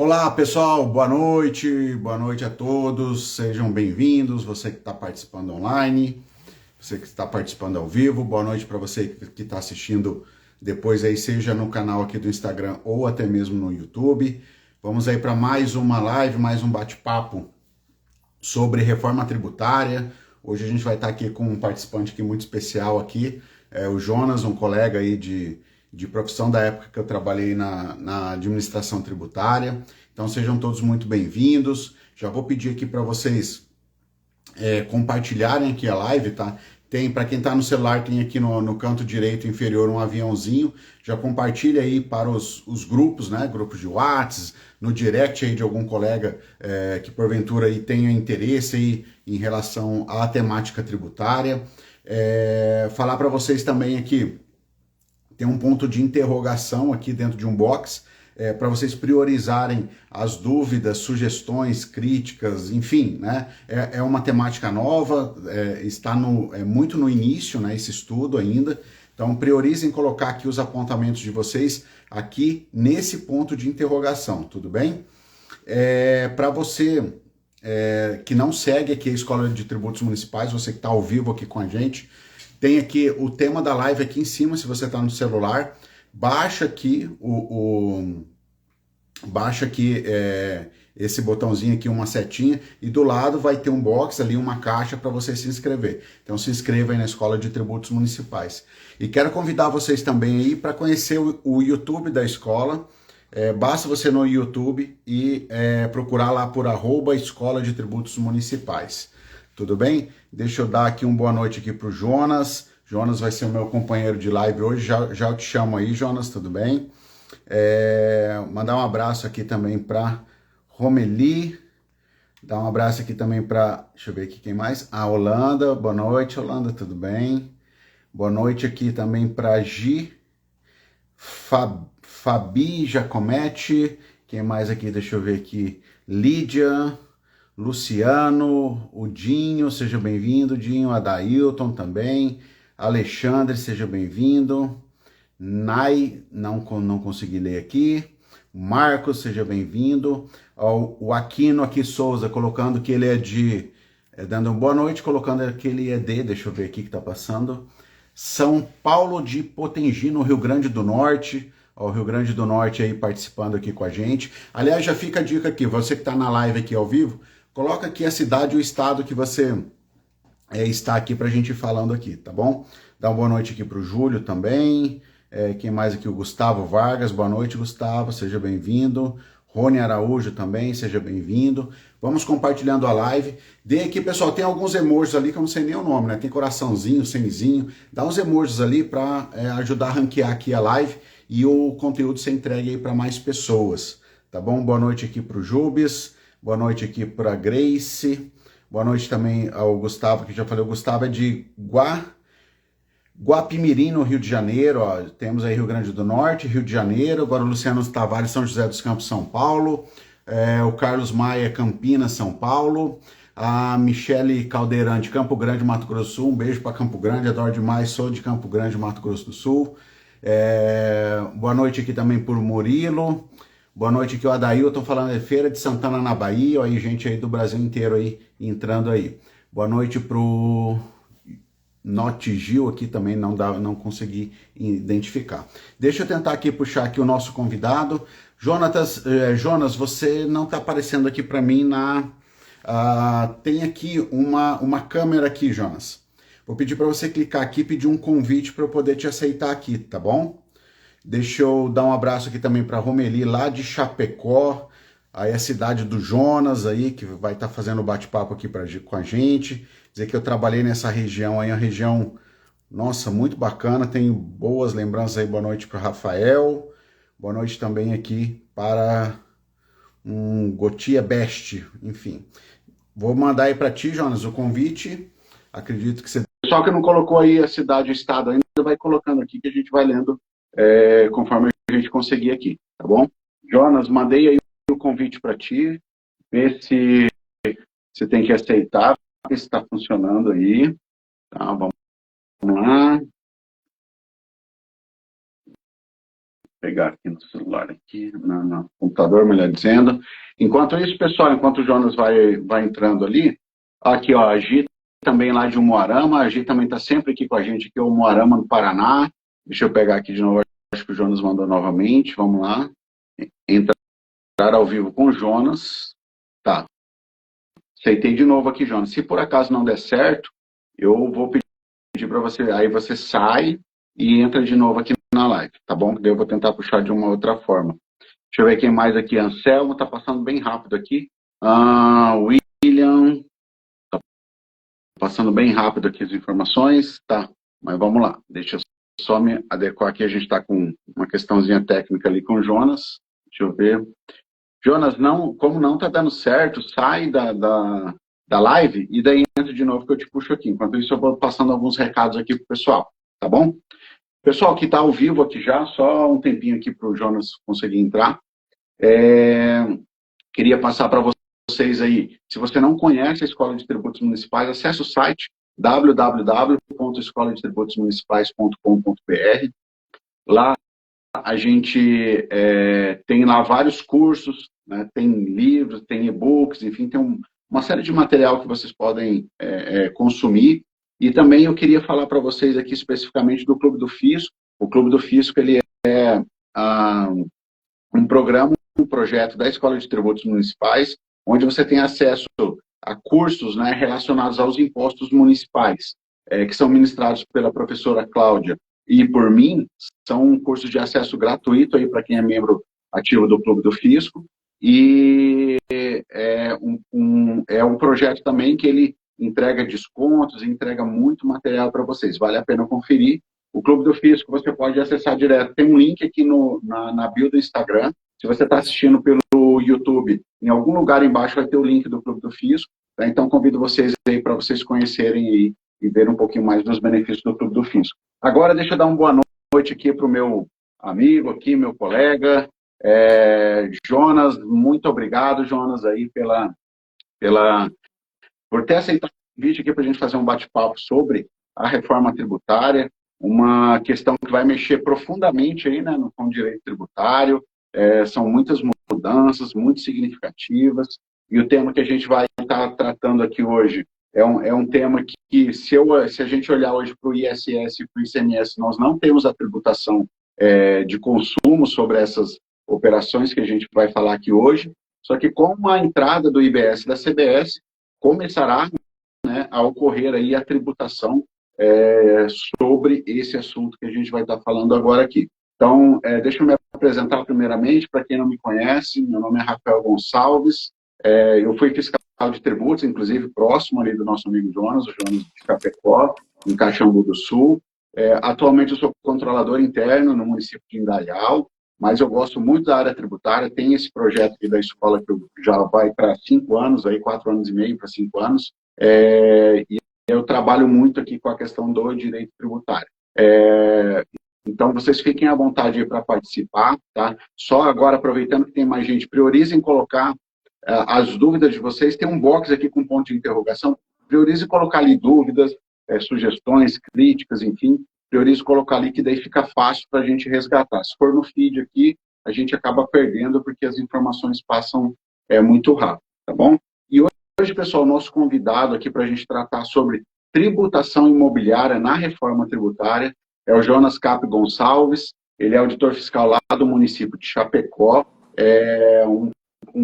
Olá pessoal, boa noite a todos, sejam bem-vindos, você que está participando online, você que está participando ao vivo, boa noite para você que está assistindo depois aí, seja no canal aqui do Instagram ou até mesmo no YouTube. Vamos aí para mais uma live, mais um bate-papo sobre reforma tributária. Hoje a gente vai estar aqui com um participante aqui muito especial aqui, o Jonas, um colega aí de profissão da época que eu trabalhei na administração tributária. Então sejam todos muito bem-vindos. Já vou pedir aqui para vocês compartilharem aqui a live, tá? Tem, para quem está no celular, tem aqui no canto direito inferior um aviãozinho. Já compartilha aí para os grupos, né? Grupos de WhatsApp, no direct aí de algum colega que porventura aí tenha interesse aí em relação à temática tributária. Falar para vocês também aqui, tem um ponto de interrogação aqui dentro de um box, para vocês priorizarem as dúvidas, sugestões, críticas, enfim, né? É uma temática nova, está muito no início, né, esse estudo ainda. Então, priorizem colocar aqui os apontamentos de vocês aqui nesse ponto de interrogação, tudo bem? Para você que não segue aqui a Escola de Tributos Municipais, você que está ao vivo aqui com a gente, tem aqui o tema da live aqui em cima, se você está no celular, baixa aqui esse botãozinho aqui, uma setinha, e do lado vai ter um box ali, uma caixa para você se inscrever. Então se inscreva aí na Escola de Tributos Municipais. E quero convidar vocês também aí para conhecer o YouTube da escola. Basta você no YouTube e procurar lá por @Escola de Tributos Municipais. Tudo bem? Deixa eu dar aqui uma boa noite aqui para o Jonas. Jonas vai ser o meu companheiro de live hoje. Já te chamo aí, Jonas, tudo bem? Mandar um abraço aqui também para Romeli. Dar um abraço aqui também para, deixa eu ver aqui quem mais. A Holanda. Boa noite, Holanda, tudo bem? Boa noite aqui também para Gi. Fabi Giacometti. Quem mais aqui? Deixa eu ver aqui. Lídia. Luciano, o Dinho, seja bem-vindo, Dinho, Adailton também, Alexandre, seja bem-vindo, Nai, não consegui ler aqui, Marcos, seja bem-vindo, o Aquino aqui Souza, colocando que ele dando uma boa noite, colocando que ele é deixa eu ver aqui que tá passando, São Paulo de Potengi, no Rio Grande do Norte, o Rio Grande do Norte aí participando aqui com a gente. Aliás, já fica a dica aqui, você que está na live aqui ao vivo, coloca aqui a cidade e o estado que você está aqui para a gente ir falando aqui, tá bom? Dá uma boa noite aqui para o Júlio também. Quem mais aqui? O Gustavo Vargas. Boa noite, Gustavo. Seja bem-vindo. Rony Araújo também, seja bem-vindo. Vamos compartilhando a live. Dê aqui, pessoal, tem alguns emojis ali que eu não sei nem o nome, né? Tem coraçãozinho, senzinho. Dá uns emojis ali para ajudar a ranquear aqui a live e o conteúdo ser entregue aí para mais pessoas, tá bom? Boa noite aqui para o Jubes. Boa noite aqui para Grace. Boa noite também ao Gustavo, que já falei. O Gustavo é de Guapimirim, no Rio de Janeiro. Ó. Temos aí Rio Grande do Norte, Rio de Janeiro. Agora o Luciano Tavares, São José dos Campos, São Paulo. O Carlos Maia, Campinas, São Paulo. A Michele Caldeirante, Campo Grande, Mato Grosso do Sul. Um beijo para Campo Grande, adoro demais. Sou de Campo Grande, Mato Grosso do Sul. Boa noite aqui também por Murilo. Boa noite aqui, o Adailton falando de Feira de Santana na Bahia, aí gente aí do Brasil inteiro aí entrando aí. Boa noite pro Note Gil aqui também, não consegui identificar. Deixa eu tentar aqui puxar aqui o nosso convidado. Jonas, você não está aparecendo aqui para mim tem aqui uma câmera aqui, Jonas. Vou pedir para você clicar aqui e pedir um convite para eu poder te aceitar aqui, tá bom? Deixa eu dar um abraço aqui também para Romeli, lá de Chapecó, aí a cidade do Jonas aí, que vai estar fazendo bate-papo aqui com a gente. Dizer que eu trabalhei nessa região aí, uma região, nossa, muito bacana, tenho boas lembranças aí. Boa noite para o Rafael, boa noite também aqui para Gotia Best, enfim. Vou mandar aí para ti, Jonas, o convite, acredito que você... Só que não colocou aí a cidade e o estado ainda, vai colocando aqui que a gente vai lendo conforme a gente conseguir aqui, tá bom? Jonas, mandei aí o convite para ti, ver se você tem que aceitar, ver se está funcionando aí, tá? Vamos lá. pegar aqui no celular, aqui, no computador, melhor dizendo. Enquanto isso, pessoal, enquanto o Jonas vai entrando ali, aqui, ó, a Gi também lá de Umuarama, a Gi também está sempre aqui com a gente, aqui, Umuarama, no Paraná. Deixa eu pegar aqui de novo, acho que o Jonas mandou novamente, vamos lá. Entrar ao vivo com o Jonas. Tá. Aceitei de novo aqui, Jonas. Se por acaso não der certo, eu vou pedir para você, aí você sai e entra de novo aqui na live, tá bom? Daí eu vou tentar puxar de uma outra forma. Deixa eu ver quem mais aqui. Anselmo, tá passando bem rápido aqui. William, tá passando bem rápido aqui as informações. Tá, mas vamos lá. Deixa eu só me adequar aqui. A gente está com uma questãozinha técnica ali com o Jonas. Deixa eu ver. Jonas, não, como não tá dando certo, sai da live e daí entra de novo que eu te puxo aqui. Enquanto isso, eu vou passando alguns recados aqui pro pessoal, tá bom? Pessoal que está ao vivo aqui já, só um tempinho aqui para o Jonas conseguir entrar. Queria passar para vocês aí, se você não conhece a Escola de Tributos Municipais, acesse o site www.escoladetributos.municipais.com.br. Lá a gente tem lá vários cursos, né, tem livros, tem e-books, enfim, tem uma série de material que vocês podem consumir. E também eu queria falar para vocês aqui especificamente do Clube do Fisco. O Clube do Fisco ele é um programa, um projeto da Escola de Tributos Municipais, onde você tem acesso a cursos, né, relacionados aos impostos municipais, que são ministrados pela professora Cláudia e por mim. São cursos de acesso gratuito aí para quem é membro ativo do Clube do Fisco. E é um projeto também que ele entrega descontos, entrega muito material para vocês. Vale a pena conferir. O Clube do Fisco você pode acessar direto. Tem um link aqui na bio do Instagram. Se você está assistindo pelo YouTube, em algum lugar embaixo vai ter o link do Clube do Fisco. Tá? Então, convido vocês aí para vocês conhecerem aí e ver um pouquinho mais dos benefícios do Clube do Fisco. Agora, deixa eu dar uma boa noite aqui para o meu amigo aqui, meu colega, Jonas. Muito obrigado, Jonas, aí por ter aceitado o convite aqui para a gente fazer um bate-papo sobre a reforma tributária, uma questão que vai mexer profundamente aí, né, com o direito tributário. São muitas mudanças, muito significativas, e o tema que a gente vai estar tratando aqui hoje é um tema que se a gente olhar hoje para o ISS e para o ICMS, nós não temos a tributação de consumo sobre essas operações que a gente vai falar aqui hoje, só que com a entrada do IBS e da CBS, começará, né, a ocorrer aí a tributação sobre esse assunto que a gente vai estar falando agora aqui. Então, deixa eu me apresentar primeiramente, para quem não me conhece, meu nome é Rafael Gonçalves, eu fui fiscal de tributos, inclusive próximo ali do nosso amigo Jonas, o Jonas de Chapecó, em Caxambu do Sul. Atualmente eu sou controlador interno no município de Indaial, mas eu gosto muito da área tributária. Tem esse projeto aqui da escola que já vai para 5 anos, aí 4 anos e meio para 5 anos, e eu trabalho muito aqui com a questão do direito tributário. Então, vocês fiquem à vontade para participar, tá? Só agora, aproveitando que tem mais gente, priorizem colocar as dúvidas de vocês. Tem um box aqui com ponto de interrogação. Priorize colocar ali dúvidas, sugestões, críticas, enfim. Priorize colocar ali, que daí fica fácil para a gente resgatar. Se for no feed aqui, a gente acaba perdendo, porque as informações passam muito rápido, tá bom? E hoje, pessoal, nosso convidado aqui para a gente tratar sobre tributação imobiliária na reforma tributária é o Jonas Cap Gonçalves. Ele é auditor fiscal lá do município de Chapecó,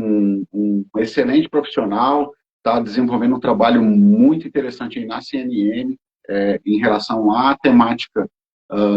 um excelente profissional, está desenvolvendo um trabalho muito interessante aí na CNM, em relação à temática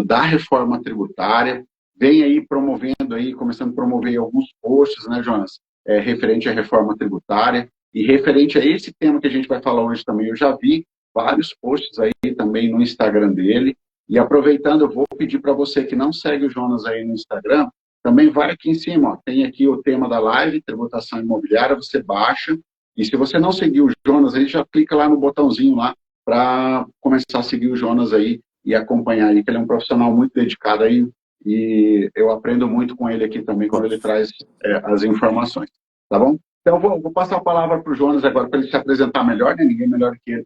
da reforma tributária. Vem aí promovendo, começando a promover alguns posts, né, Jonas, referente à reforma tributária, e referente a esse tema que a gente vai falar hoje também. Eu já vi vários posts aí também no Instagram dele, e aproveitando, eu vou pedir para você que não segue o Jonas aí no Instagram, também vai aqui em cima, ó, tem aqui o tema da live, tributação imobiliária, você baixa, e se você não seguir o Jonas aí, já clica lá no botãozinho lá, para começar a seguir o Jonas aí e acompanhar aí, que ele é um profissional muito dedicado aí, e eu aprendo muito com ele aqui também, quando ele traz as informações, tá bom? Então, vou passar a palavra para o Jonas agora, para ele se apresentar melhor, né? Ninguém melhor que ele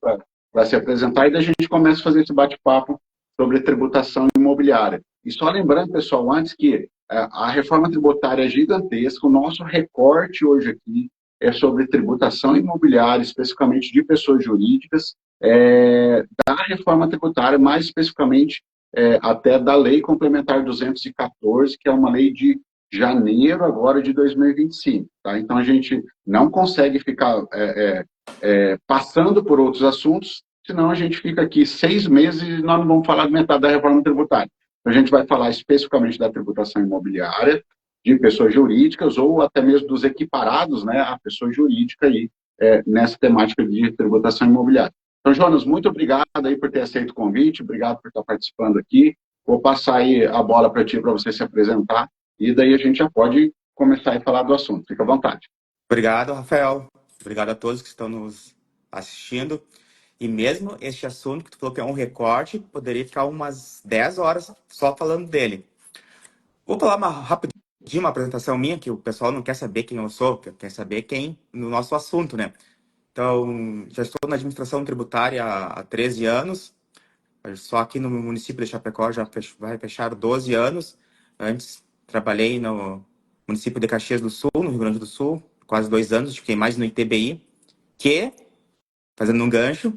para se apresentar, e daí a gente começa a fazer esse bate-papo sobre tributação imobiliária. E só lembrando, pessoal, antes que a reforma tributária é gigantesca, o nosso recorte hoje aqui é sobre tributação imobiliária, especificamente de pessoas jurídicas, da reforma tributária, mais especificamente até da Lei Complementar 214, que é uma lei de janeiro agora de 2025. Tá? Então, a gente não consegue ficar passando por outros assuntos, senão a gente fica aqui 6 meses e nós não vamos falar de metade da reforma tributária. Então, a gente vai falar especificamente da tributação imobiliária, de pessoas jurídicas ou até mesmo dos equiparados, né, a pessoa jurídica aí, nessa temática de tributação imobiliária. Então, Jonas, muito obrigado aí por ter aceito o convite, obrigado por estar participando aqui. Vou passar aí a bola para ti, para você se apresentar, e daí a gente já pode começar a falar do assunto. Fica à vontade. Obrigado, Rafael. Obrigado a todos que estão nos assistindo. E mesmo este assunto que tu falou que é um recorte, poderia ficar umas 10 horas só falando dele. Vou falar rapidinho uma apresentação minha, que o pessoal não quer saber quem eu sou, quer saber quem no nosso assunto, né? Então, já estou na administração tributária há 13 anos, só aqui no município de Chapecó já vai fechar 12 anos. Antes, trabalhei no município de Caxias do Sul, no Rio Grande do Sul, quase 2 anos, fiquei mais no ITBI, que, fazendo um gancho,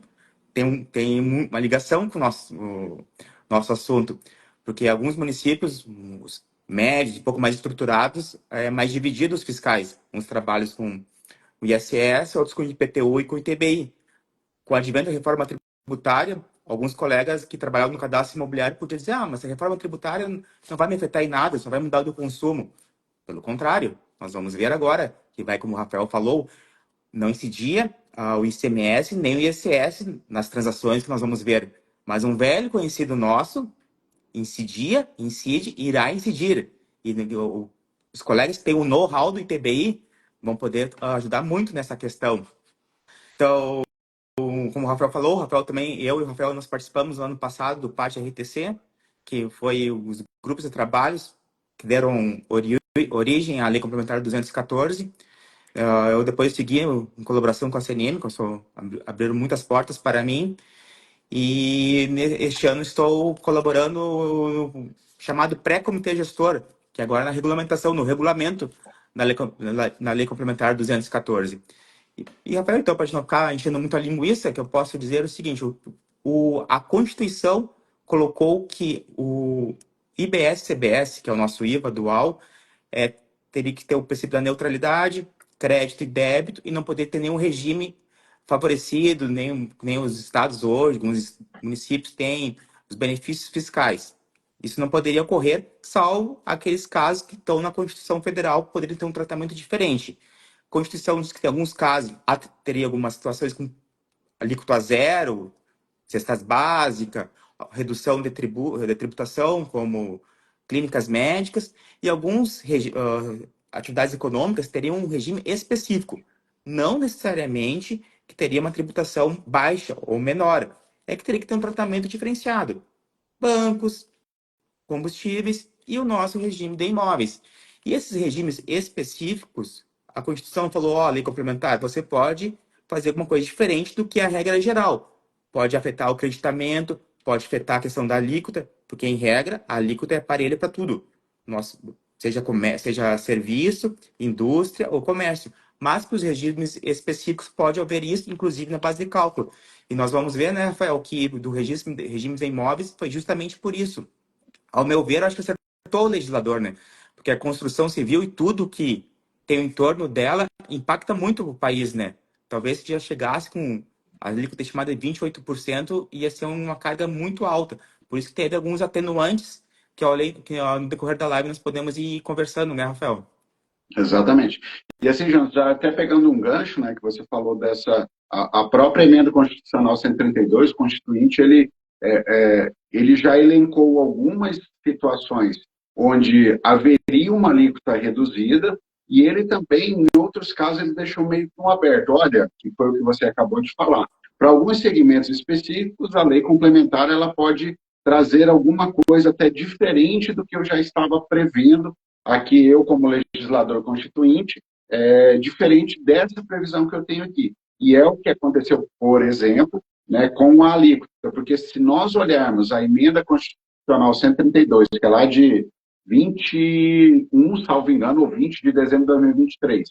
tem uma ligação com o nosso assunto, porque alguns municípios, os médios, um pouco mais estruturados, mais divididos fiscais, uns trabalhos com o ISS, outros com o IPTU e com o ITBI. Com o advento da reforma tributária, alguns colegas que trabalhavam no cadastro imobiliário podiam dizer, mas a reforma tributária não vai me afetar em nada, só vai mudar do consumo. Pelo contrário, nós vamos ver agora, que vai, como o Rafael falou, não incidia o ICMS nem o ISS nas transações que nós vamos ver. Mas um velho conhecido nosso incidia, incide e irá incidir. E os colegas que têm o know-how do ITBI vão poder ajudar muito nessa questão. Então, como o Rafael falou, o Rafael também, eu e o Rafael, nós participamos no ano passado do PAT RTC, que foi os grupos de trabalhos que deram origem à Lei Complementar 214. Eu depois segui em colaboração com a CNM, que abriram muitas portas para mim. E este ano estou colaborando no chamado pré-comitê gestor, que agora é na regulamentação, no regulamento na lei Complementar 214. Rafael, então, para a gente não ficar enchendo muito a linguiça, que eu posso dizer o seguinte, a Constituição colocou que o IBS-CBS, que é o nosso IVA dual, teria que ter o princípio da neutralidade, crédito e débito, e não poder ter nenhum regime favorecido, nem os estados hoje, alguns municípios têm os benefícios fiscais. Isso não poderia ocorrer, salvo aqueles casos que estão na Constituição Federal, que poderiam ter um tratamento diferente. A Constituição diz que tem alguns casos, teria algumas situações com alíquota zero, cestas básicas, redução de tributação, como clínicas médicas, e algumas atividades econômicas teriam um regime específico, não necessariamente que teria uma tributação baixa ou menor, que teria que ter um tratamento diferenciado. Bancos, combustíveis e o nosso regime de imóveis. E esses regimes específicos, a Constituição falou, lei complementar, você pode fazer alguma coisa diferente do que a regra geral. Pode afetar o creditamento, pode afetar a questão da alíquota, porque, em regra, a alíquota é parelha para tudo. Seja serviço, indústria ou comércio. Mas para os regimes específicos pode haver isso, inclusive na base de cálculo. E nós vamos ver, né, Rafael, que do regimes de imóveis foi justamente por isso. Ao meu ver, acho que acertou o legislador, né? Porque a construção civil e tudo que tem em torno dela impacta muito o país, né? Talvez se já chegasse com a alíquota estimada de 28%, ia ser uma carga muito alta. Por isso que teve alguns atenuantes que no decorrer da live nós podemos ir conversando, né, Rafael? Exatamente. E assim, João, já até pegando um gancho, né, que você falou a própria emenda constitucional 132, constituinte, ele já elencou algumas situações onde haveria uma alíquota reduzida e ele também, em outros casos, ele deixou meio que um aberto. Olha, que foi o que você acabou de falar. Para alguns segmentos específicos, a lei complementar ela pode trazer alguma coisa até diferente do que eu já estava prevendo aqui, eu como legislador constituinte, diferente dessa previsão que eu tenho aqui. E é o que aconteceu, por exemplo, né, com a alíquota, porque se nós olharmos a emenda constitucional 132, que é lá de 21, salvo engano, ou 20 de dezembro de 2023.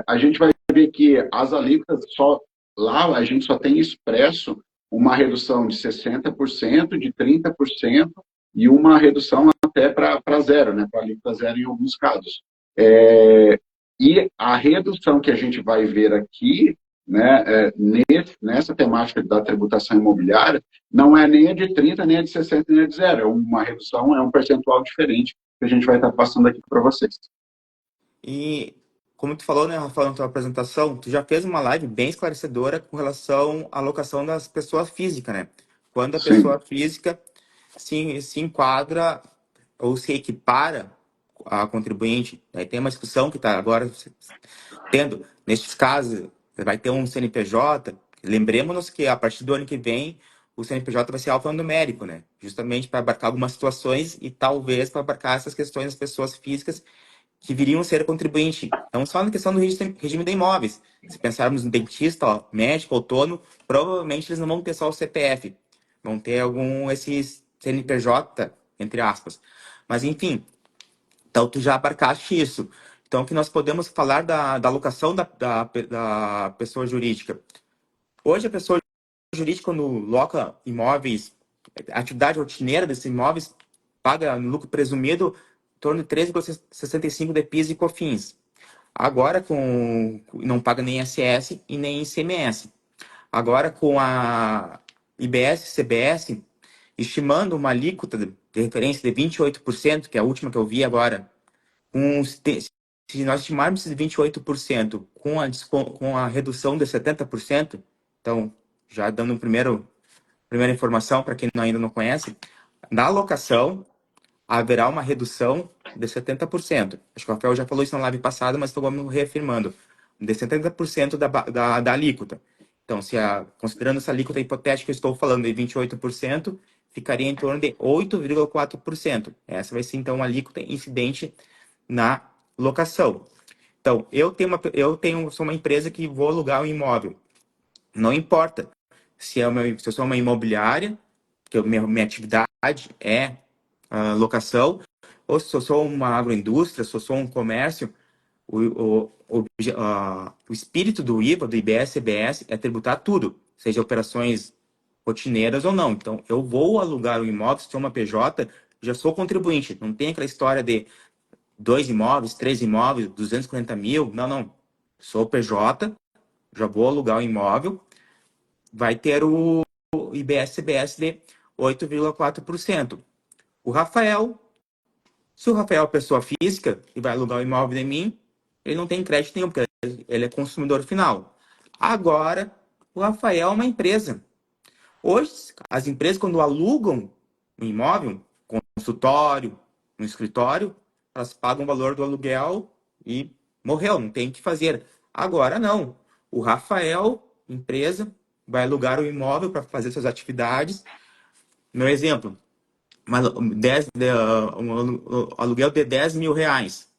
A gente vai ver que as alíquotas só lá a gente só tem expresso uma redução de 60%, de 30% e uma redução até para zero, né, para alíquota zero em alguns casos. E a redução que a gente vai ver aqui, né, nessa temática da tributação imobiliária, não é nem a de 30, nem a de 60, nem a de zero. É uma redução, é um percentual diferente que a gente vai estar passando aqui para vocês. E como tu falou, né, Rafael, na tua apresentação, tu já fez uma live bem esclarecedora com relação à alocação das pessoas físicas, né? Quando a Sim, pessoa física se enquadra ou se equipara a contribuinte. Aí tem uma discussão que está agora tendo, nesses casos, vai ter um CNPJ. Lembremos-nos que a partir do ano que vem, o CNPJ vai ser alfanumérico, né? Justamente para abarcar algumas situações e talvez para abarcar essas questões das pessoas físicas que viriam ser contribuinte. Não só na questão do regime de imóveis. Se pensarmos no dentista, ó, médico, autônomo, provavelmente eles não vão ter só o CPF. Vão ter algum, esses CNPJ, entre aspas. Mas, enfim, então tu já abarcaste isso. Então, que nós podemos falar da alocação da pessoa jurídica. Hoje, a pessoa jurídica, quando loca imóveis, a atividade rotineira desses imóveis, paga no lucro presumido em torno de 13,65 de PIS e COFINS. Agora, não paga nem ISS e nem ICMS. Agora, com a IBS e CBS, estimando uma alíquota de referência de 28%, que é a última que eu vi agora, se nós estimarmos esses 28% com a redução de 70%, então, já dando primeira informação para quem ainda não conhece, na alocação haverá uma redução de 70%. Acho que o Rafael já falou isso na live passada, mas estou reafirmando, de 70% da alíquota. Então, considerando essa alíquota hipotética que eu estou falando de 28%, ficaria em torno de 8,4%. Essa vai ser, então, uma alíquota incidente na locação. Então, sou uma empresa que vou alugar um imóvel. Não importa se eu sou uma imobiliária, que minha atividade é locação, ou se eu sou uma agroindústria, se eu sou um comércio, o espírito do IVA, do IBS, CBS, é tributar tudo, seja operações rotineiras ou não. Então, eu vou alugar o imóvel, se sou uma PJ, já sou contribuinte. Não tem aquela história de 2 imóveis, 3 imóveis, 240 mil. Não, não. Sou PJ, já vou alugar o imóvel, vai ter o IBS-CBS de 8,4%. O Rafael, se o Rafael é pessoa física e vai alugar o imóvel de mim, ele não tem crédito nenhum, porque ele é consumidor final. Agora, o Rafael é uma empresa. Hoje, as empresas, quando alugam um imóvel, consultório, um escritório, elas pagam o valor do aluguel e morreu, não tem o que fazer. Agora não. O Rafael, empresa, vai alugar o imóvel para fazer suas atividades. Meu exemplo, um aluguel de 10 mil reais,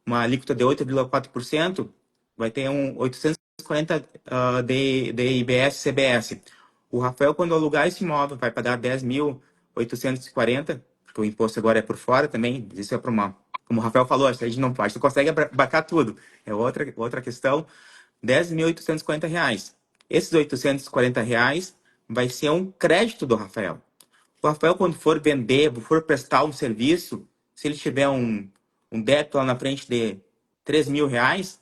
uma alíquota de 8,4%, vai ter 840 de IBS-CBS. O Rafael, quando alugar esse imóvel, vai pagar 10.840, porque o imposto agora é por fora também, isso é para uma... Como o Rafael falou, a gente não pode, não consegue abarcar tudo. É outra questão. 10.840 reais. Esses 840 reais vai ser um crédito do Rafael. O Rafael, quando for vender, for prestar um serviço, se ele tiver um débito lá na frente de 3 mil reais,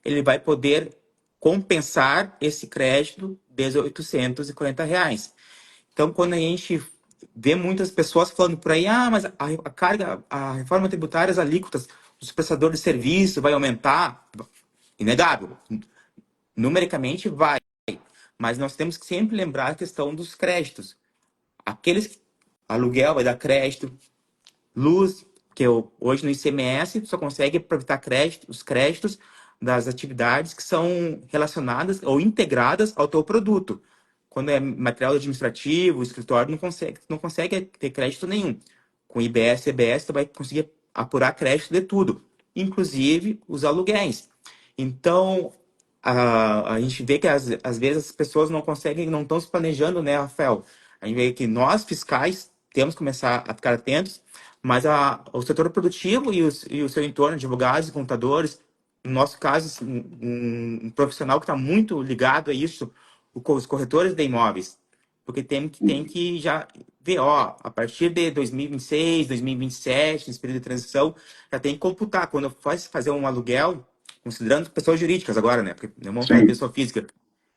ele vai poder compensar esse crédito de 840 reais. Então, quando a gente vê muitas pessoas falando por aí, mas a carga, a reforma tributária, as alíquotas dos prestadores de serviço vai aumentar, inegável. Numericamente vai, mas nós temos que sempre lembrar a questão dos créditos. Aqueles aluguel vai dar crédito, luz, que hoje no ICMS só consegue aproveitar os créditos das atividades que são relacionadas ou integradas ao teu produto. Quando é material administrativo, o escritório não consegue ter crédito nenhum. Com IBS e EBS, tu vai conseguir apurar crédito de tudo, inclusive os aluguéis. Então, a gente vê que às vezes as pessoas não conseguem, não estão se planejando, né, Rafael? A gente vê que nós, fiscais, temos que começar a ficar atentos, Mas o setor produtivo e o seu entorno, advogados e contadores, no nosso caso, assim, um profissional que está muito ligado a isso, os corretores de imóveis, porque tem que já ver, ó, a partir de 2026, 2027, nesse período de transição, já tem que computar. Quando faz fazer um aluguel, considerando pessoas jurídicas agora, né? Porque não vamos falar de Sim. pessoa física.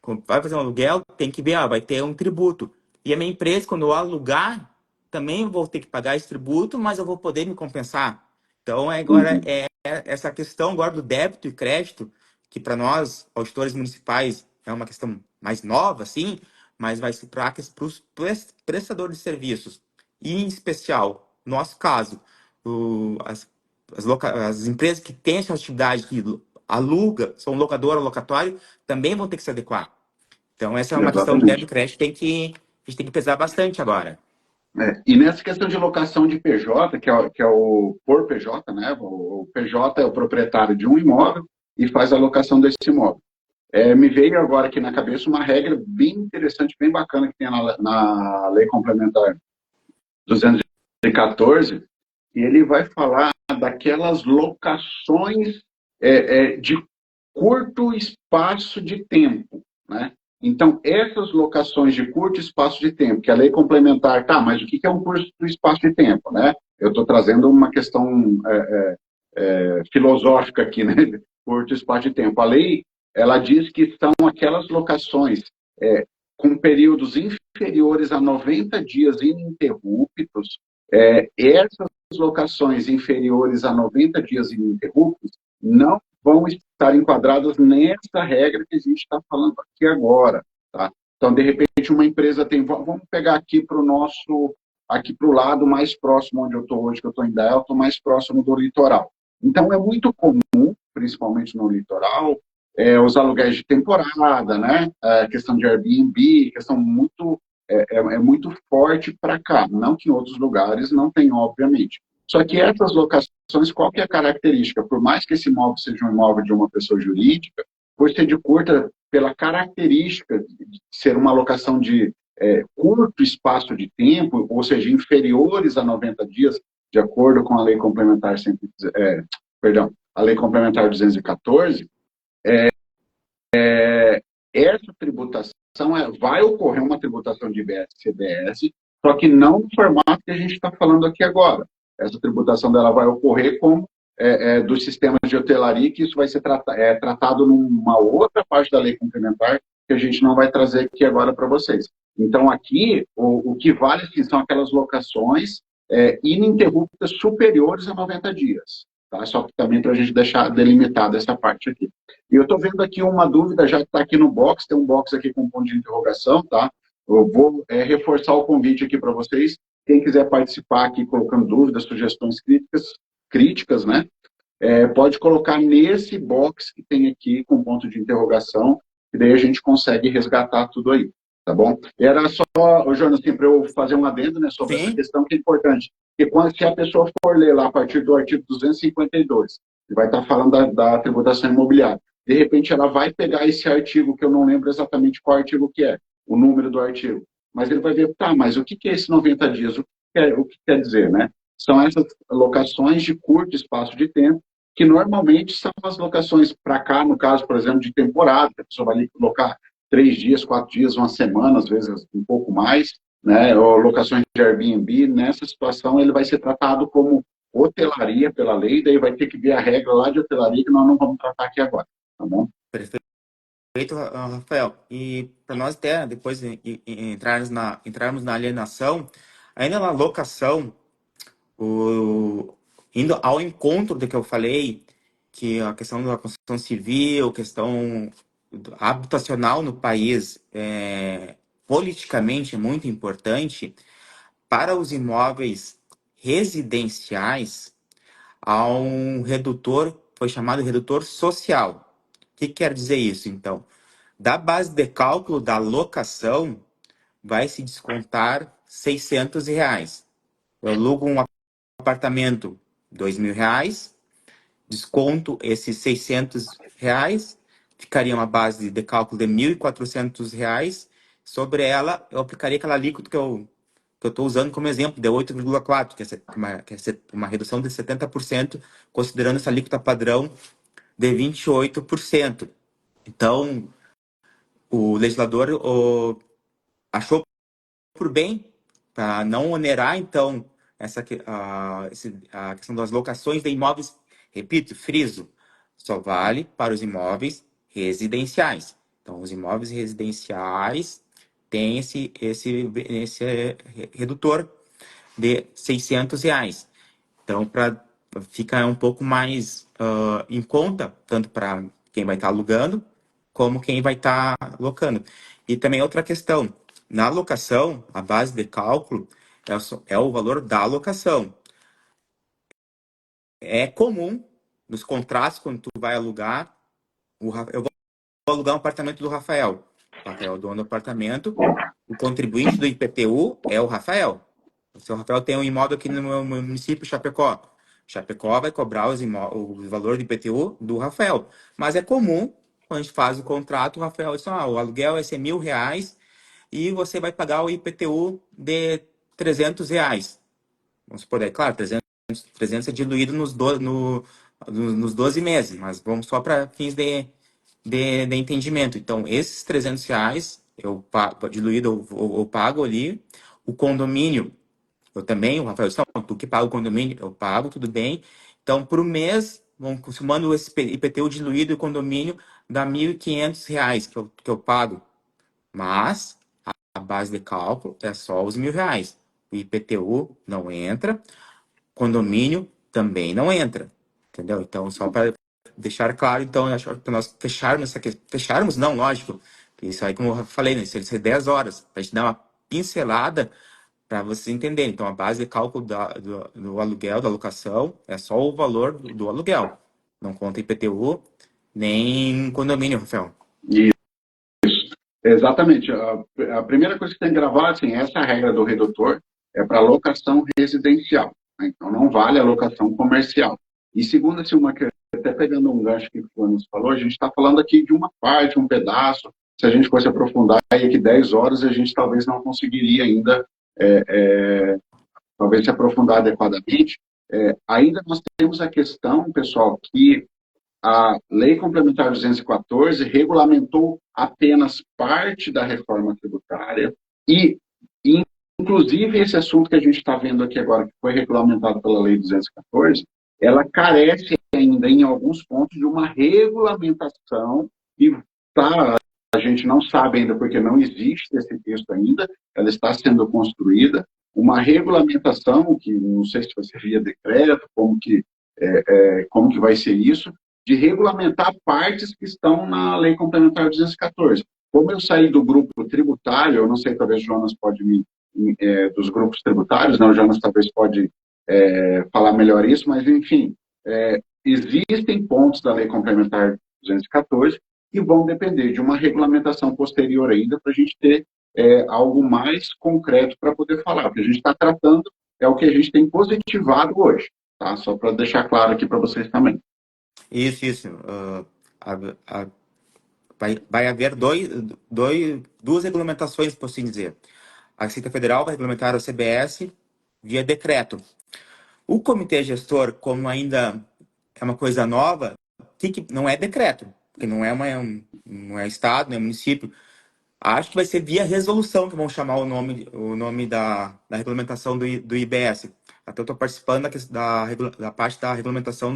Quando vai fazer um aluguel, tem que ver, ó, vai ter um tributo. E a minha empresa, quando eu alugar, também vou ter que pagar esse tributo, mas eu vou poder me compensar. Então, agora Uhum. é essa questão agora do débito e crédito, que para nós, auditores municipais, é uma questão mais nova, assim, mas vai ser para os prestadores de serviços. E, em especial, no nosso caso, as empresas que têm essa atividade que aluga, são locadora, locatório, também vão ter que se adequar. Então, essa é uma questão de débito Exatamente. e crédito a gente tem que pesar bastante agora. E nessa questão de locação de PJ, que é o por PJ, né? O PJ é o proprietário de um imóvel e faz a locação desse imóvel. Me veio agora aqui na cabeça uma regra bem interessante, bem bacana que tem na Lei Complementar 214, e ele vai falar daquelas locações de curto espaço de tempo, né? Então, essas locações de curto espaço de tempo, que a lei complementar, tá, mas o que é um curto espaço de tempo, né? Eu estou trazendo uma questão filosófica aqui, né? Curto espaço de tempo. A lei, ela diz que são aquelas locações com períodos inferiores a 90 dias ininterruptos. Essas locações inferiores a 90 dias ininterruptos não vão estar enquadradas nessa regra que a gente está falando aqui agora. Tá? Então, de repente, uma empresa tem. Vamos pegar aqui para o nosso. Aqui para o lado mais próximo onde eu estou hoje, que eu estou em Delta, estou mais próximo do litoral. Então, é muito comum, principalmente no litoral, os aluguéis de temporada, né? A questão de Airbnb, questão muito forte para cá. Não que em outros lugares não tem, obviamente. Só que essas locações, qual que é a característica? Por mais que esse imóvel seja um imóvel de uma pessoa jurídica, por ser de curta, pela característica de ser uma locação de curto espaço de tempo, ou seja, inferiores a 90 dias, de acordo com a Lei Complementar, a Lei Complementar 214, essa tributação vai ocorrer uma tributação de IBS e CBS, só que não no formato que a gente está falando aqui agora. Essa tributação dela vai ocorrer como dos sistemas de hotelaria, que isso vai ser tratado numa outra parte da lei complementar, que a gente não vai trazer aqui agora para vocês. Então, aqui, o que vale aqui são aquelas locações ininterruptas superiores a 90 dias. Tá? Só que também para a gente deixar delimitada essa parte aqui. E eu estou vendo aqui uma dúvida, já está aqui no box, tem um box aqui com um ponto de interrogação, tá? Eu vou reforçar o convite aqui para vocês. Quem quiser participar aqui colocando dúvidas, sugestões críticas, né? Pode colocar nesse box que tem aqui com ponto de interrogação, e daí a gente consegue resgatar tudo aí, tá bom? E era só, Jonas, assim, para eu fazer um adendo, né, sobre essa Sim, questão que é importante, porque se a pessoa for ler lá a partir do artigo 252, que vai estar falando da tributação imobiliária, de repente ela vai pegar esse artigo, que eu não lembro exatamente qual artigo que é, o número do artigo, mas ele vai ver, tá, mas o que é esse 90 dias? O que quer dizer, né? São essas locações de curto espaço de tempo, que normalmente são as locações para cá, no caso, por exemplo, de temporada, que a pessoa vai locar 3 dias, 4 dias, uma semana, às vezes um pouco mais, né? Ou locações de Airbnb. Nessa situação, ele vai ser tratado como hotelaria pela lei, daí vai ter que ver a regra lá de hotelaria, que nós não vamos tratar aqui agora, tá bom? perfeito, Rafael. E para nós até depois entrarmos na alienação, ainda na locação, indo ao encontro do que eu falei, que a questão da construção civil, questão habitacional no país, politicamente é muito importante. Para os imóveis residenciais, há um redutor, foi chamado redutor social. O que quer dizer isso, então? Da base de cálculo da locação, vai se descontar R$ 600. Eu alugo um apartamento, R$ 2.000, desconto esses R$ 600, ficaria uma base de cálculo de R$ 1.400. Sobre ela, eu aplicaria aquela alíquota que eu que eu estou usando como exemplo, de 8,4, uma redução de 70%, considerando essa alíquota padrão de 28%. Então, o legislador achou por bem, para não onerar, então, a questão das locações de imóveis, repito, friso, só vale para os imóveis residenciais. Então, os imóveis residenciais têm esse redutor de R$ 600. Então, fica um pouco mais em conta, tanto para quem vai estar alugando, como quem vai estar locando. E também outra questão, na locação, a base de cálculo é o valor da locação. É comum, nos contratos, quando tu vai alugar, eu vou alugar um apartamento do Rafael. O Rafael é o dono do apartamento, o contribuinte do IPTU é o Rafael. O seu Rafael tem um imóvel aqui no meu município, Chapecó. Chapecó vai cobrar o valor do IPTU do Rafael. Mas é comum, quando a gente faz o contrato, o Rafael diz, o aluguel vai ser R$ 1.000 e você vai pagar o IPTU de R$ 300. Vamos supor, claro, 300 é diluído nos 12 meses, mas vamos só para fins de entendimento. Então, esses R$ 300 eu pago, diluído eu pago ali. O condomínio, eu também, o Rafael disse, não, tu que paga o condomínio, eu pago, tudo bem. Então, por mês, vamos somando esse IPTU diluído e o condomínio, dá R$ 1.500 que eu pago. Mas a base de cálculo é só os R$ 1.000. O IPTU não entra, condomínio também não entra, entendeu? Então, só para deixar claro, então, para nós fecharmos essa questão, fecharmos, não, lógico, isso aí, como eu falei, né, isso é 10 horas, para a gente dar uma pincelada para vocês entenderem. Então, a base de cálculo do aluguel, da locação, é só o valor do aluguel, não conta IPTU, nem condomínio, Rafael. Isso, exatamente. A primeira coisa que tem que gravar, assim, essa regra do redutor é para locação residencial, né? Então, não vale a locação comercial. E segundo, assim, até pegando um gancho que o Fulano nos falou, a gente está falando aqui de uma parte, um pedaço. Se a gente fosse aprofundar aí que 10 horas, a gente talvez não conseguiria ainda, talvez se aprofundar adequadamente. Ainda nós temos a questão, pessoal, que a Lei Complementar 214 regulamentou apenas parte da reforma tributária e, inclusive, esse assunto que a gente está vendo aqui agora, que foi regulamentado pela Lei 214, ela carece ainda, em alguns pontos, de uma regulamentação e a gente não sabe ainda, porque não existe esse texto ainda, ela está sendo construída, uma regulamentação, que não sei se vai ser via decreto, como que vai ser isso, de regulamentar partes que estão na Lei Complementar 214. Como eu saí do grupo tributário, eu não sei, talvez o Jonas pode dos grupos tributários, né? O Jonas talvez pode falar melhor isso, mas, enfim, existem pontos da Lei Complementar 214 que vão depender de uma regulamentação posterior ainda para a gente ter algo mais concreto para poder falar. O que a gente está tratando é o que a gente tem positivado hoje, tá? Só para deixar claro aqui para vocês também. Isso. Vai haver duas regulamentações, por assim dizer. A Receita Federal vai regulamentar o CBS via decreto. O comitê gestor, como ainda é uma coisa nova, não é decreto, porque não é estado, não é município. Acho que vai ser via resolução que vão chamar o nome da regulamentação do IBS. Até eu estou participando da parte da regulamentação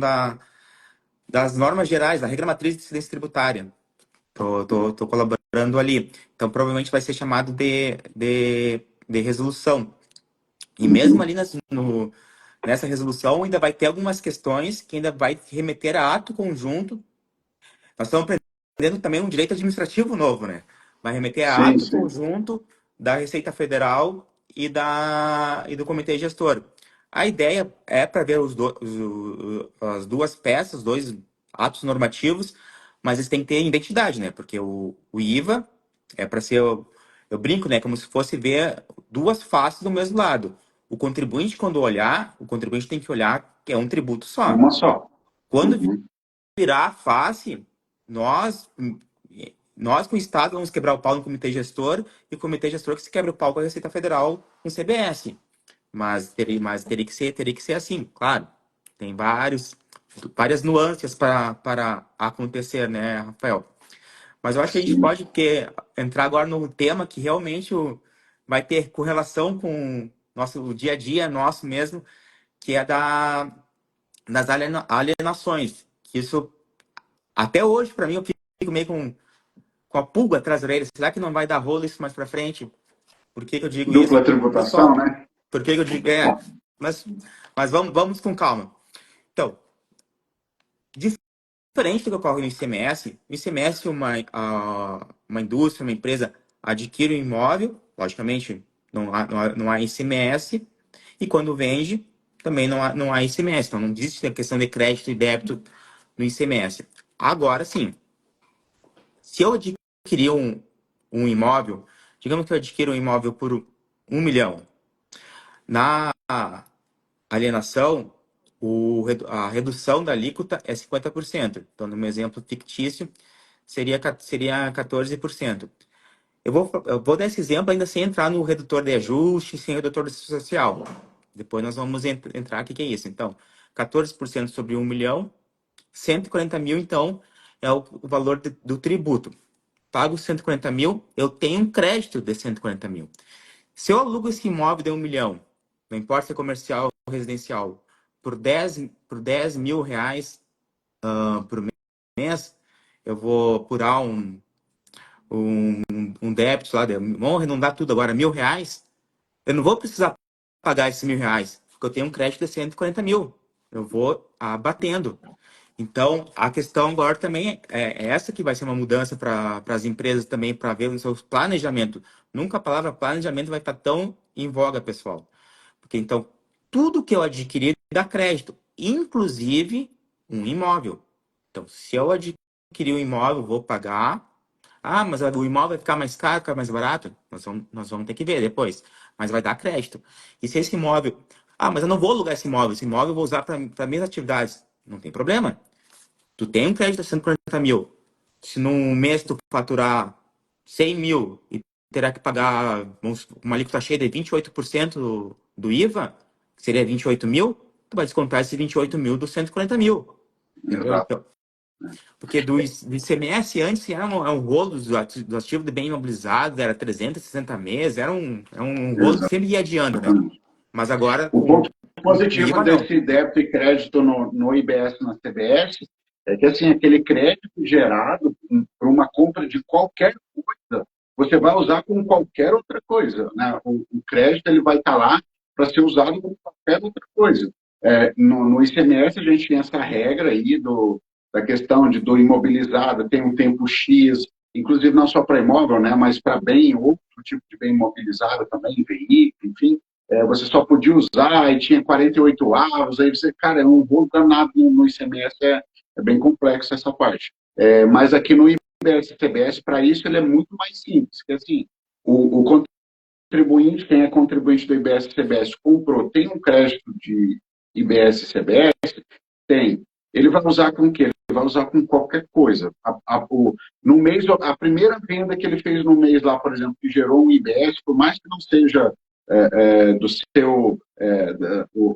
das normas gerais, da regra matriz de incidência tributária. Tô colaborando ali. Então, provavelmente vai ser chamado de resolução. E mesmo ali nessa resolução, ainda vai ter algumas questões que ainda vai remeter a ato conjunto. Nós estamos aprendendo também um direito administrativo novo, né? Vai remeter a ato conjunto da Receita Federal e do Comitê Gestor. A ideia é para ver as duas peças, dois atos normativos, mas eles têm que ter identidade, né? Porque o IVA é para ser... Eu brinco, né? Como se fosse ver duas faces do mesmo lado. O contribuinte, quando olhar, o contribuinte tem que olhar que é um tributo só. Uma só. Quando virar a face, nós, nós, com o Estado, vamos quebrar o pau no comitê gestor, e o comitê gestor que se quebra o pau com a Receita Federal com o CBS. Teria que ser assim, claro. Tem várias nuances para acontecer, né, Rafael? Mas eu acho que a gente Sim. pode entrar agora no tema que realmente vai ter correlação com o dia a dia nosso mesmo, que é das alienações. Que isso, até hoje, para mim, eu fico meio com a pulga atrás da orelha. Será que não vai dar rolo isso mais para frente? Por que que eu digo isso? Dupla tributação, Pessoal, né? por que que eu digo... mas, mas vamos com calma. Então, diferente do que ocorre no ICMS, no ICMS uma indústria, uma empresa adquire um imóvel, logicamente não há ICMS, e quando vende, também não há ICMS. Então, não existe a questão de crédito e débito no ICMS. Agora, sim, se eu adquirir um imóvel, digamos que eu adquiro um imóvel por 1 milhão, na alienação, a redução da alíquota é 50%. Então, no meu exemplo fictício, seria 14%. Eu vou dar esse exemplo ainda sem entrar no redutor de ajuste, sem redutor social. Depois nós vamos entrar, o que é isso? Então, 14% sobre 1 milhão, 140 mil, então, é o valor do tributo. Pago 140 mil, eu tenho um crédito de 140 mil. Se eu alugo esse imóvel de 1 milhão, não importa se é comercial ou residencial, por 10 mil reais por mês, eu vou apurar um débito lá, vamos arredondar tudo agora, 1.000 reais, eu não vou precisar pagar esses 1.000 reais, porque eu tenho um crédito de 140 mil. Eu vou abatendo. Então, a questão agora também é essa que vai ser uma mudança para as empresas também, para ver o seu planejamento. Nunca a palavra planejamento vai estar tão em voga, pessoal. Porque, então, tudo que eu adquirir dá crédito, inclusive um imóvel. Então, se eu adquirir um imóvel, vou pagar. Ah, mas o imóvel vai ficar mais caro, ficar mais barato? Nós vamos ter que ver depois. Mas vai dar crédito. E se esse imóvel... Ah, mas eu não vou alugar esse imóvel. Esse imóvel eu vou usar para minhas atividades. Não tem problema. Tu tem um crédito de 140 mil. Se num mês tu faturar 100 mil e terá que pagar uma alíquota cheia de 28% do IVA, que seria 28 mil, tu vai descontar esse 28 mil dos 140 mil. Entendeu? Exato. Então, porque do ICMS antes era um rolo dos ativos de bem imobilizados, era 360 meses, era um rolo que sempre ia adiando, né? Exatamente. Mas agora, O com ponto o positivo IVA, não. desse débito e crédito no IBS, na CBS, é que assim, aquele crédito gerado por uma compra de qualquer coisa, você vai usar com qualquer outra coisa. Né? O crédito ele vai estar lá para ser usado com qualquer outra coisa. No ICMS, a gente tem essa regra aí da questão do imobilizado, tem um tempo X, inclusive não só para imóvel, né, mas para bem, outro tipo de bem imobilizado também, veículo, enfim, você só podia usar e tinha 48 avos, aí você, cara, é um rolo danado no ICMS, é bem complexo essa parte. Mas aqui no IBS-CBS, para isso, ele é muito mais simples, que assim, o contribuinte, quem é contribuinte do IBS-CBS comprou, tem um crédito de IBS-CBS, tem. Ele vai usar com o quê? Ele vai usar com qualquer coisa. No mês, a primeira venda que ele fez no mês lá, por exemplo, que gerou um IBS, por mais que não seja do seu,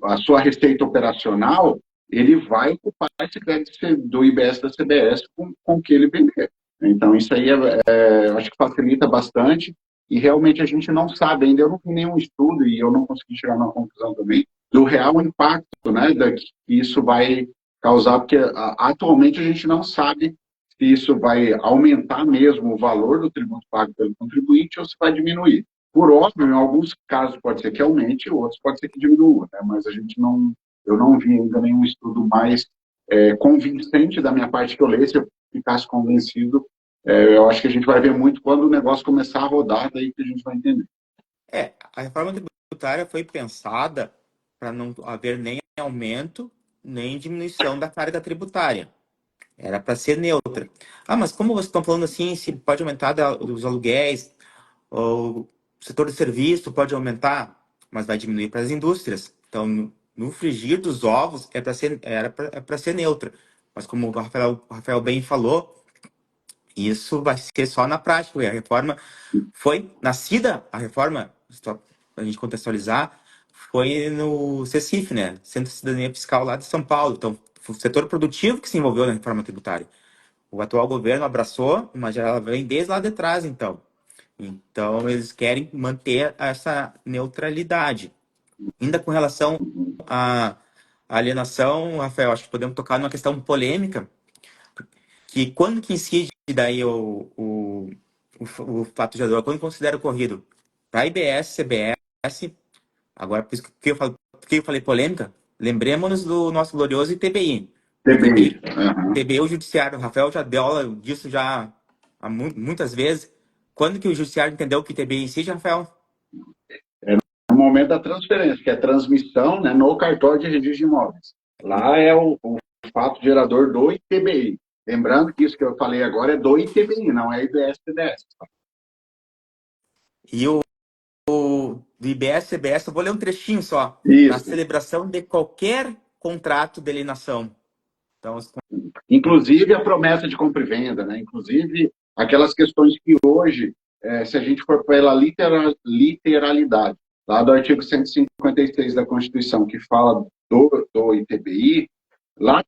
a sua receita operacional, ele vai ocupar esse crédito do IBS da CBS com o que ele vender. Então, isso aí eu acho que facilita bastante e realmente a gente não sabe ainda, eu não vi nenhum estudo e eu não consegui chegar numa conclusão também do real impacto, né, que isso vai causar, porque atualmente a gente não sabe se isso vai aumentar mesmo o valor do tributo pago pelo contribuinte ou se vai diminuir. Por óbvio, em alguns casos pode ser que aumente, outros pode ser que diminua, né? Mas eu não vi ainda nenhum estudo mais convincente da minha parte que eu lesse, se eu ficasse convencido, eu acho que a gente vai ver muito quando o negócio começar a rodar, daí que a gente vai entender. A reforma tributária foi pensada para não haver nem aumento, nem diminuição da carga tributária. Era para ser neutra. Ah, mas como vocês estão falando assim, se pode aumentar os aluguéis, ou o setor de serviço pode aumentar, mas vai diminuir para as indústrias. Então, no frigir dos ovos, era para ser neutra. Mas como o Rafael bem falou, Isso vai ser só na prática, porque a reforma foi nascida, a reforma, só para a gente contextualizar, foi no CECIF, né? Centro de Cidadania Fiscal lá de São Paulo. Então, foi o setor produtivo que se envolveu na reforma tributária. O atual governo abraçou, mas já ela vem desde lá de trás, então. Então, eles querem manter essa neutralidade. Ainda com relação Uhum. à alienação, Rafael, acho que podemos tocar numa questão polêmica, que quando que incide daí o fato gerador, quando considera ocorrido para IBS, CBS, agora por isso que eu falei polêmica, lembremos-nos do nosso glorioso ITBI. O TBI. ITBI, Aham. ITBI, o judiciário, o Rafael já deu aula disso já muitas vezes. Quando que o judiciário entendeu que o ITBI incide, Rafael? É no momento da transferência, que é transmissão, né, no cartório de registro de imóveis. Lá é o fato gerador do ITBI. Lembrando que isso que eu falei agora é do ITBI, não é IBS-CBS. E do IBS, CBS, eu vou ler um trechinho só. Na Isso. celebração de qualquer contrato de alienação. Então, Inclusive a promessa de compra e venda, né? Inclusive aquelas questões que hoje, se a gente for pela literalidade, lá do artigo 156 da Constituição, que fala do ITBI, lá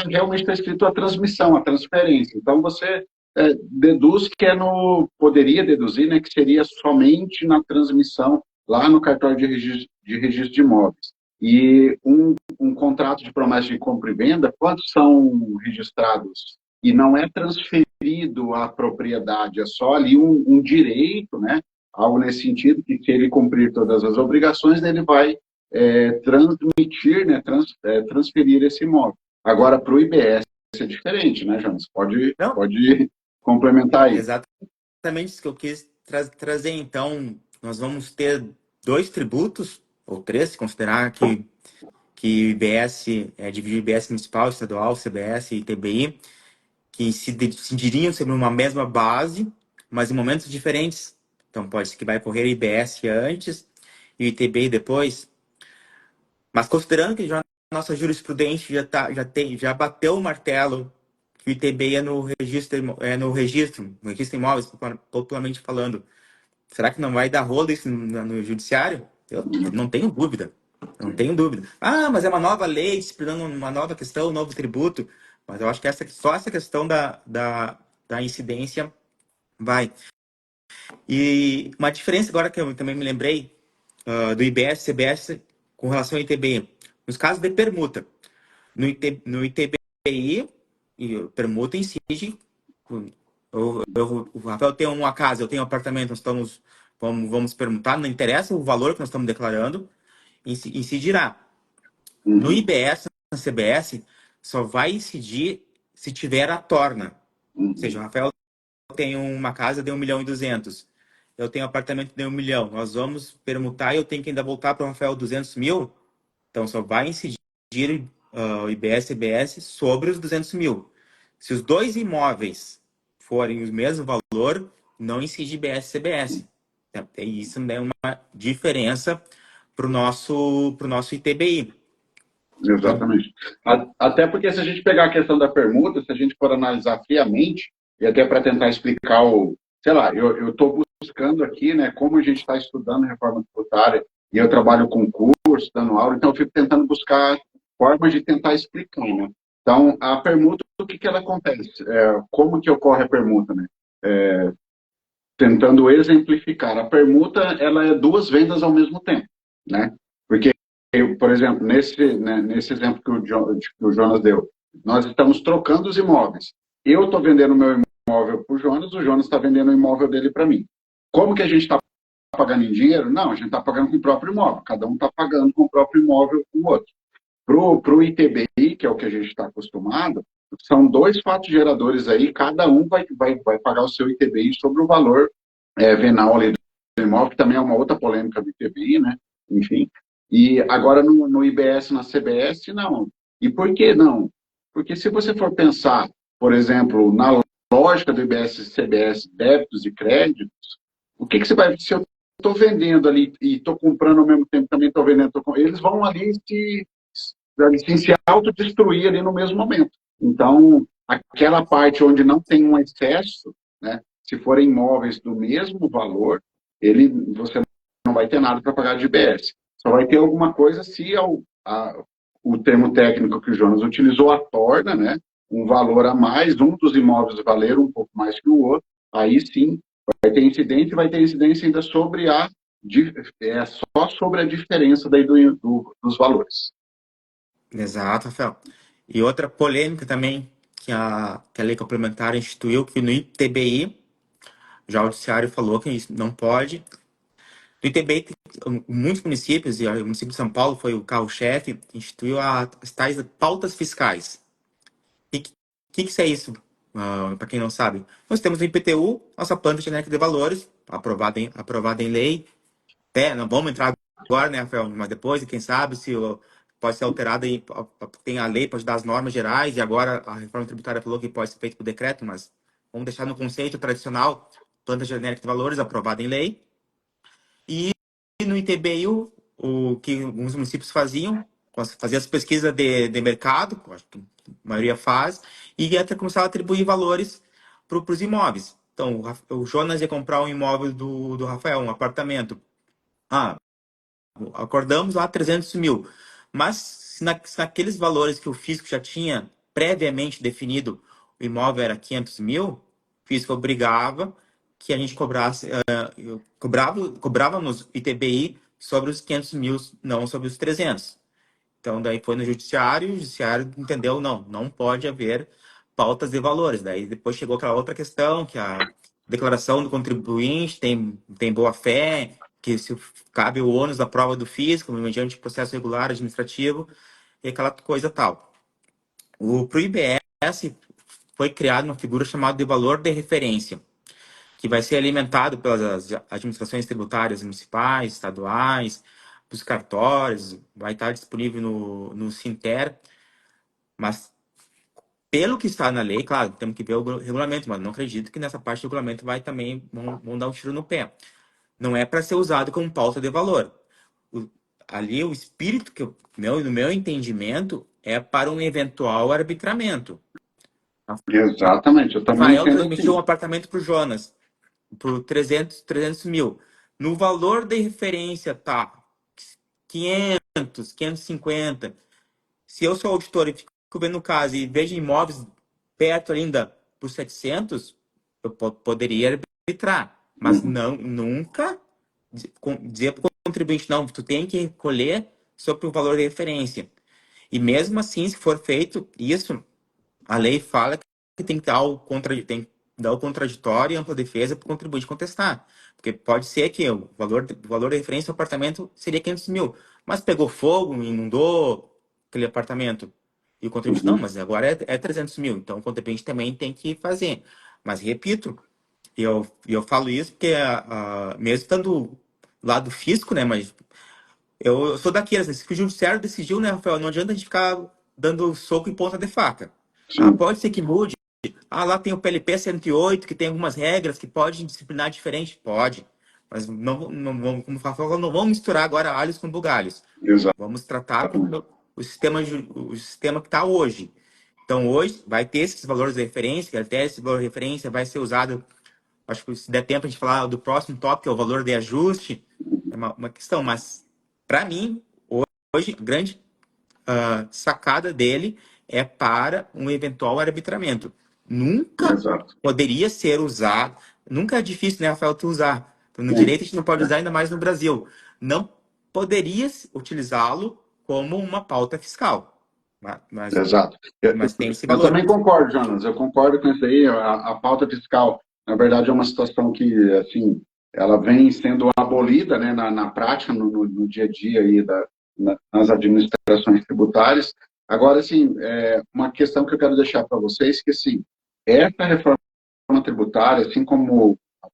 realmente está escrito a transmissão, a transferência. Então você deduz que poderia deduzir, né, que seria somente na transmissão lá no cartório de registro de imóveis. E um contrato de promessa de compra e venda, quantos são registrados? E não é transferido à propriedade, é só ali um direito, né? Algo nesse sentido, que se ele cumprir todas as obrigações, ele vai transmitir, né? Transferir esse imóvel. Agora, para o IBS é diferente, né, Jonas? não, Pode complementar aí. exatamente isso que eu quis trazer. Então, nós vamos ter dois tributos, ou três, se considerar que o IBS, dividir IBS municipal, estadual, CBS e ITBI, que se decidiriam sobre uma mesma base, mas em momentos diferentes. Então, pode ser que vai correr IBS antes e o ITBI depois. Mas considerando que já a nossa jurisprudência já bateu o martelo que o ITBI no registro de imóveis, popularmente falando, será que não vai dar rolo isso no judiciário? Eu não tenho dúvida. Não tenho dúvida. Ah, mas é uma nova lei, disciplinando uma nova questão, um novo tributo. Mas eu acho que só essa questão da incidência vai. E uma diferença agora que eu também me lembrei do IBS, CBS com relação ao ITBI. Nos casos de permuta, no ITBI, e permuta incide. O Rafael tem uma casa, eu tenho um apartamento, vamos permutar, não interessa o valor que nós estamos declarando, incidirá. No Uhum, IBS, na CBS, só vai incidir se tiver a torna. Ou seja, o uhum, Rafael tem uma casa de 1.200.000. Eu tenho um apartamento de 1 milhão. Nós vamos permutar e eu tenho que ainda voltar para o Rafael 200 mil. Então, só vai incidir o IBS e CBS sobre os 200 mil. Se os dois imóveis forem o mesmo valor, não incide IBS e CBS. E isso é uma diferença para o nosso ITBI. Então, exatamente. Até porque se a gente pegar a questão da permuta, se a gente for analisar friamente, e até para tentar explicar sei lá, eu estou buscando aqui, né, como a gente está estudando reforma tributária, e eu trabalho com curso, dando aula, então eu fico tentando buscar formas de tentar explicar, né? Então, a permuta, o que ela acontece? Como que ocorre a permuta, né? Tentando exemplificar. A permuta, ela é duas vendas ao mesmo tempo, né? Porque, por exemplo, nesse exemplo que o Jonas deu, nós estamos trocando os imóveis. Eu estou vendendo o meu imóvel para o Jonas está vendendo o imóvel dele para mim. Como que a gente está pagando em dinheiro? Não, a gente está pagando com o próprio imóvel. Cada um está pagando com o próprio imóvel com o outro. Para o ITBI, que é o que a gente está acostumado, são dois fatos geradores aí, cada um vai pagar o seu ITBI sobre o valor venal ali do imóvel, que também é uma outra polêmica do ITBI, né? Enfim. E agora no IBS, na CBS, não. E por que não? Porque se você for pensar, por exemplo, na lógica do IBS e CBS, débitos e créditos, o que você vai. Se eu estou vendendo ali e estou comprando ao mesmo tempo, também estou vendendo, eles vão ali se autodestruir ali no mesmo momento. Então, aquela parte onde não tem um excesso, né? Se forem imóveis do mesmo valor, você não vai ter nada para pagar de IBS. Só vai ter alguma coisa se o termo técnico que o Jonas utilizou, a torna, né? Um valor a mais, um dos imóveis valer um pouco mais que o outro, aí sim vai ter incidência, e vai ter incidência ainda sobre só sobre a diferença daí dos valores. Exato, Rafael. E outra polêmica também que a lei complementar instituiu, que no ITBI, já o judiciário falou que isso não pode. No ITBI, muitos municípios, e o município de São Paulo foi o carro-chefe, instituiu as tais pautas fiscais. E que isso é isso? Para quem não sabe, nós temos o IPTU, nossa planta genérica de valores, aprovada em lei. Não vamos entrar agora, né, Rafael? Mas depois, quem sabe, pode ser alterada e tem a lei, pode dar as normas gerais, e agora a reforma tributária falou que pode ser feito por decreto, mas vamos deixar no conceito tradicional, planta genérica de valores aprovada em lei. E no ITBI, o que alguns municípios faziam as pesquisas de mercado, acho que a maioria faz, e até começava a atribuir valores para os imóveis. Então, o Jonas ia comprar um imóvel do Rafael, um apartamento. Ah, acordamos lá 300 mil. Mas se naqueles valores que o fisco já tinha previamente definido, o imóvel era 500 mil, o fisco obrigava que a gente cobrávamos ITBI sobre os 500 mil, não sobre os 300. Então, daí foi no judiciário, o judiciário entendeu, não pode haver pautas de valores. Daí depois chegou aquela outra questão, que a declaração do contribuinte tem boa-fé, que se cabe o ônus da prova do fisco, mediante processo regular administrativo, e aquela coisa tal. Pro IBS foi criada uma figura chamada de valor de referência, que vai ser alimentado pelas administrações tributárias municipais, estaduais, dos cartórios, vai estar disponível no Sinter, mas pelo que está na lei, claro, temos que ver o regulamento, mas não acredito que nessa parte do regulamento vão dar um tiro no pé. Não é para ser usado como pauta de valor. Ali o espírito no meu entendimento, é para um eventual arbitramento. Exatamente, eu também Rafael entendo transmitiu um assim. apartamento para o Jonas, por 300 mil. No valor de referência tá 500, 550. Se eu sou auditor e fico vendo o caso e vejo imóveis perto ainda por 700, eu poderia arbitrar. Mas Uhum. não, nunca dizer para o contribuinte, não, tu tem que recolher sobre o valor de referência. E mesmo assim, se for feito isso, a lei fala que tem que tem que dar o contraditório e ampla defesa para o contribuinte contestar. Porque pode ser que o valor de referência do apartamento seria 500 mil, mas pegou fogo, inundou aquele apartamento. E o contribuinte, não, Uhum. mas agora é 300 mil, então o contribuinte também tem que fazer. Mas, repito, eu falo isso porque, mesmo estando lá do fisco, né, mas eu sou daqueles, né? Se o judiciário decidiu, né, Rafael? Não adianta a gente ficar dando soco em ponta de faca. Ah, Sim, pode ser que mude. Ah, lá tem o PLP 108, que tem algumas regras que pode disciplinar diferente. Pode. Mas como o Rafael falou, não vamos misturar agora alhos com bugalhos. Vamos tratar com exatamente. o sistema que está hoje. Então, hoje, vai ter esses valores de referência, até esse valor de referência vai ser usado, acho que se der tempo a gente falar do próximo tópico, que é o valor de ajuste, é uma questão, mas para mim, hoje, a grande sacada dele é para um eventual arbitramento. Nunca Exato. poderia ser usado, nunca é difícil, né, Rafael, tu usar. Então, no Sim, direito a gente não pode usar, ainda mais no Brasil. Não poderia utilizá-lo como uma pauta fiscal, mas, exato. mas tem esse Eu valor. também concordo, Jonas. Eu concordo com isso aí. A pauta fiscal, na verdade, é uma situação que, assim, ela vem sendo abolida, né, na prática, no dia a dia aí nas administrações tributárias. Agora, assim, uma questão que eu quero deixar para vocês, que, assim, essa reforma tributária, assim como a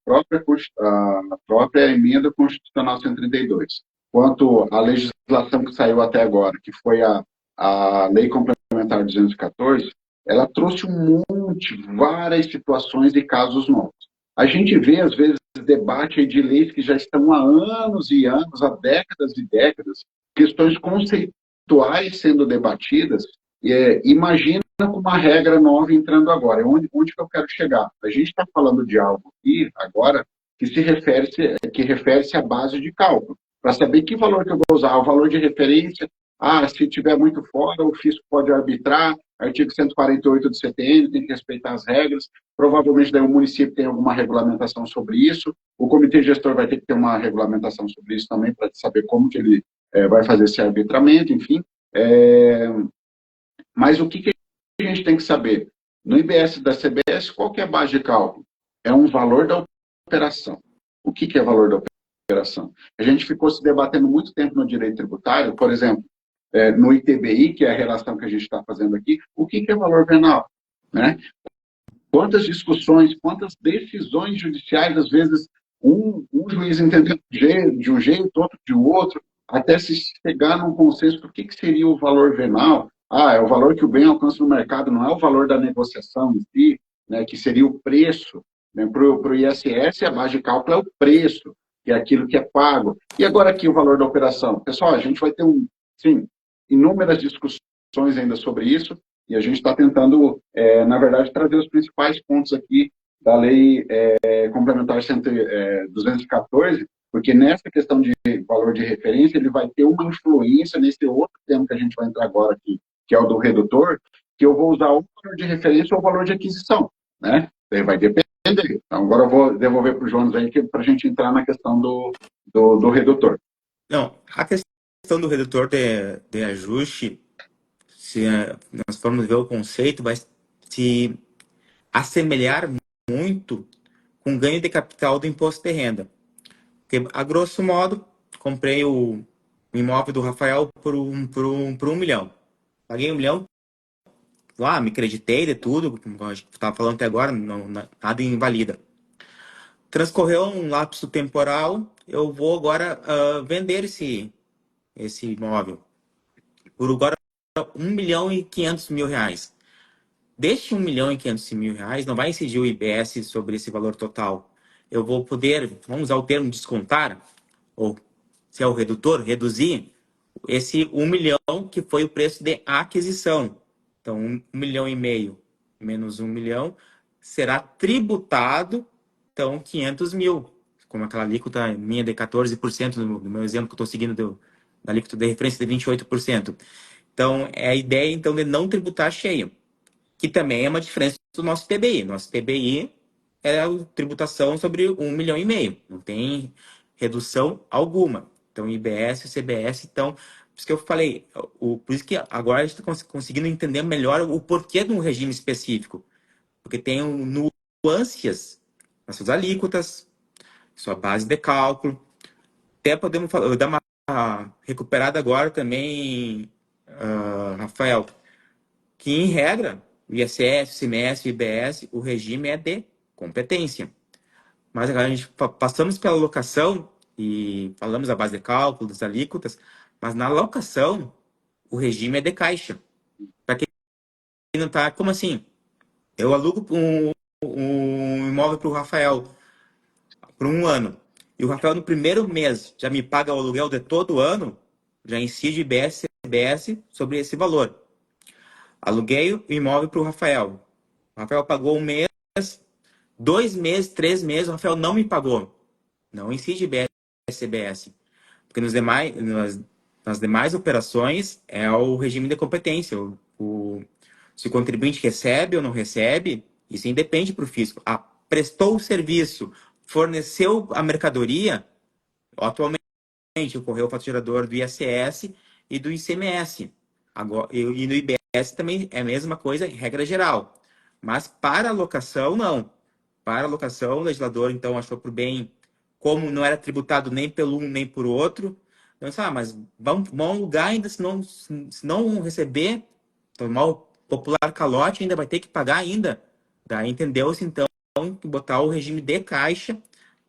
própria emenda constitucional 132, quanto à legislação que saiu até agora, que foi a Lei Complementar 214, ela trouxe um monte, várias situações e casos novos. A gente vê, às vezes, debate de leis que já estão há anos e anos, há décadas e décadas, questões conceituais sendo debatidas. Imagina com uma regra nova entrando agora. Onde que eu quero chegar? A gente está falando de algo aqui, agora, que refere-se à base de cálculo. Para saber que valor que eu vou usar, o valor de referência, se tiver muito fora, o fisco pode arbitrar, artigo 148 do CTN, tem que respeitar as regras, provavelmente daí o município tem alguma regulamentação sobre isso, o comitê gestor vai ter que ter uma regulamentação sobre isso também, para saber como que ele vai fazer esse arbitramento, enfim. Mas o que a gente tem que saber? No IBS da CBS, qual que é a base de cálculo? É um valor da operação. O que é valor da operação? A gente ficou se debatendo muito tempo no direito tributário, por exemplo, no ITBI, que é a relação que a gente está fazendo aqui, o que é valor venal? Né? Quantas discussões, quantas decisões judiciais, às vezes, um juiz entendendo de um jeito, outro de outro, até se chegar num consenso do que seria o valor venal. É o valor que o bem alcança no mercado, não é o valor da negociação em si, né, que seria o preço. Né? Para o ISS, a base de cálculo é o preço, que é aquilo que é pago. E agora aqui o valor da operação. Pessoal, a gente vai ter, sim, inúmeras discussões ainda sobre isso, e a gente está tentando, na verdade, trazer os principais pontos aqui da Lei Complementar 214, porque nessa questão de valor de referência, ele vai ter uma influência nesse outro tema que a gente vai entrar agora aqui, que é o do redutor, que eu vou usar o valor de referência ou o valor de aquisição, né? Daí vai depender. Então, agora eu vou devolver para o Jonas aí, para a gente entrar na questão do redutor. Não, a questão do redutor de ajuste, se nós formos ver o conceito, vai se assemelhar muito com ganho de capital do imposto de renda. Porque, a grosso modo, comprei o imóvel do Rafael por 1 milhão. Paguei 1 milhão, lá, me creditei de tudo, como a gente estava falando até agora, não, nada invalida. Transcorreu um lapso temporal, eu vou agora vender esse imóvel por agora 1.500.000 reais. Deste 1.500.000 reais, não vai incidir o IBS sobre esse valor total. Eu vou poder, vamos usar o termo descontar, ou se é o redutor, reduzir esse 1 milhão que foi o preço de aquisição. Então, 1,5 milhão menos 1 milhão será tributado, então, 500.000. Como aquela alíquota minha de 14%, no meu exemplo que eu estou seguindo da alíquota de referência de 28%. Então, é a ideia, então, de não tributar cheio, que também é uma diferença do nosso TBI. Nosso TBI é a tributação sobre 1,5 milhão. Não tem redução alguma. Então, IBS, CBS, então, por isso que eu falei, por isso que agora a gente está conseguindo entender melhor o porquê de um regime específico. Porque tem nuances nas suas alíquotas, sua base de cálculo. Até podemos dar uma recuperada agora também, Rafael, que em regra, o ISS, o CMS, o IBS, o regime é de competência. Mas agora a gente passamos pela locação e falamos a base de cálculo, das alíquotas, mas na locação o regime é de caixa. Para quem não está, como assim? Eu alugo um imóvel para o Rafael por 1 ano. E o Rafael no primeiro mês já me paga o aluguel de todo ano, já incide IBS, CBS sobre esse valor. Aluguei o imóvel para o Rafael. O Rafael pagou 1 mês, 2 meses, 3 meses, o Rafael não me pagou. Não incide IBS, CBS. Porque nas demais operações é o regime de competência. Se o contribuinte recebe ou não recebe, isso independe para o fisco. Prestou o serviço, forneceu a mercadoria, atualmente ocorreu o faturador do ISS e do ICMS. Agora, e no IBS também é a mesma coisa, em regra geral. Mas para a locação, não. Para a locação, o legislador, então, achou por bem, como não era tributado nem pelo um nem por outro, então, mas vão alugar ainda, se não receber, tomar o popular calote, ainda vai ter que pagar ainda. Daí entendeu-se, então, botar o regime de caixa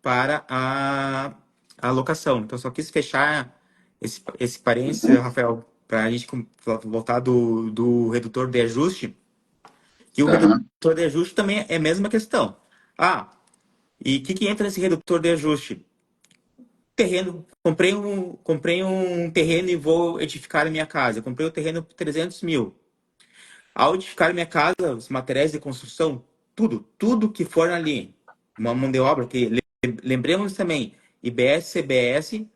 para a alocação. Então, só quis fechar esse parênteses, Rafael, para a gente voltar do redutor de ajuste. E o redutor de ajuste também é a mesma questão. E o que entra nesse redutor de ajuste? Terreno, comprei um terreno e vou edificar a minha casa. Eu comprei o terreno por 300 mil. Ao edificar minha casa, os materiais de construção, tudo que for ali, uma mão de obra, que lembremos também, IBS, CBS,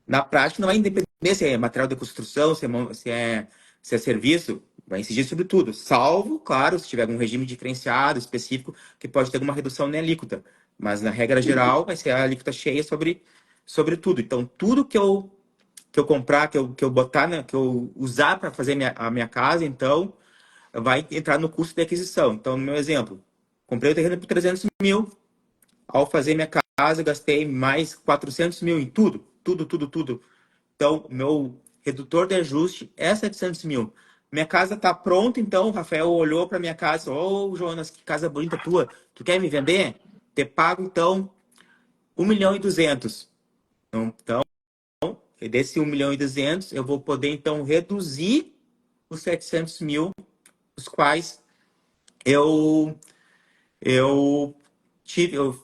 na prática não vai depender se é material de construção, se é serviço, vai incidir sobre tudo, salvo, claro, se tiver algum regime diferenciado, específico, que pode ter alguma redução na alíquota. Mas, na regra geral, vai ser a alíquota cheia sobre tudo. Então, tudo que eu comprar, que eu botar, né, que eu usar para fazer a minha casa, então, vai entrar no custo de aquisição. Então, no meu exemplo, comprei o terreno por 300 mil, ao fazer minha casa, gastei mais 400 mil em tudo. Então, meu redutor de ajuste é 700 mil. Minha casa está pronta, então o Rafael olhou para minha casa, ô Jonas, que casa bonita tua, tu quer me vender? Te pago, então, 1.200.000. Então, desse 1.200.000, eu vou poder, então, reduzir os 700 mil, os quais eu, eu tive o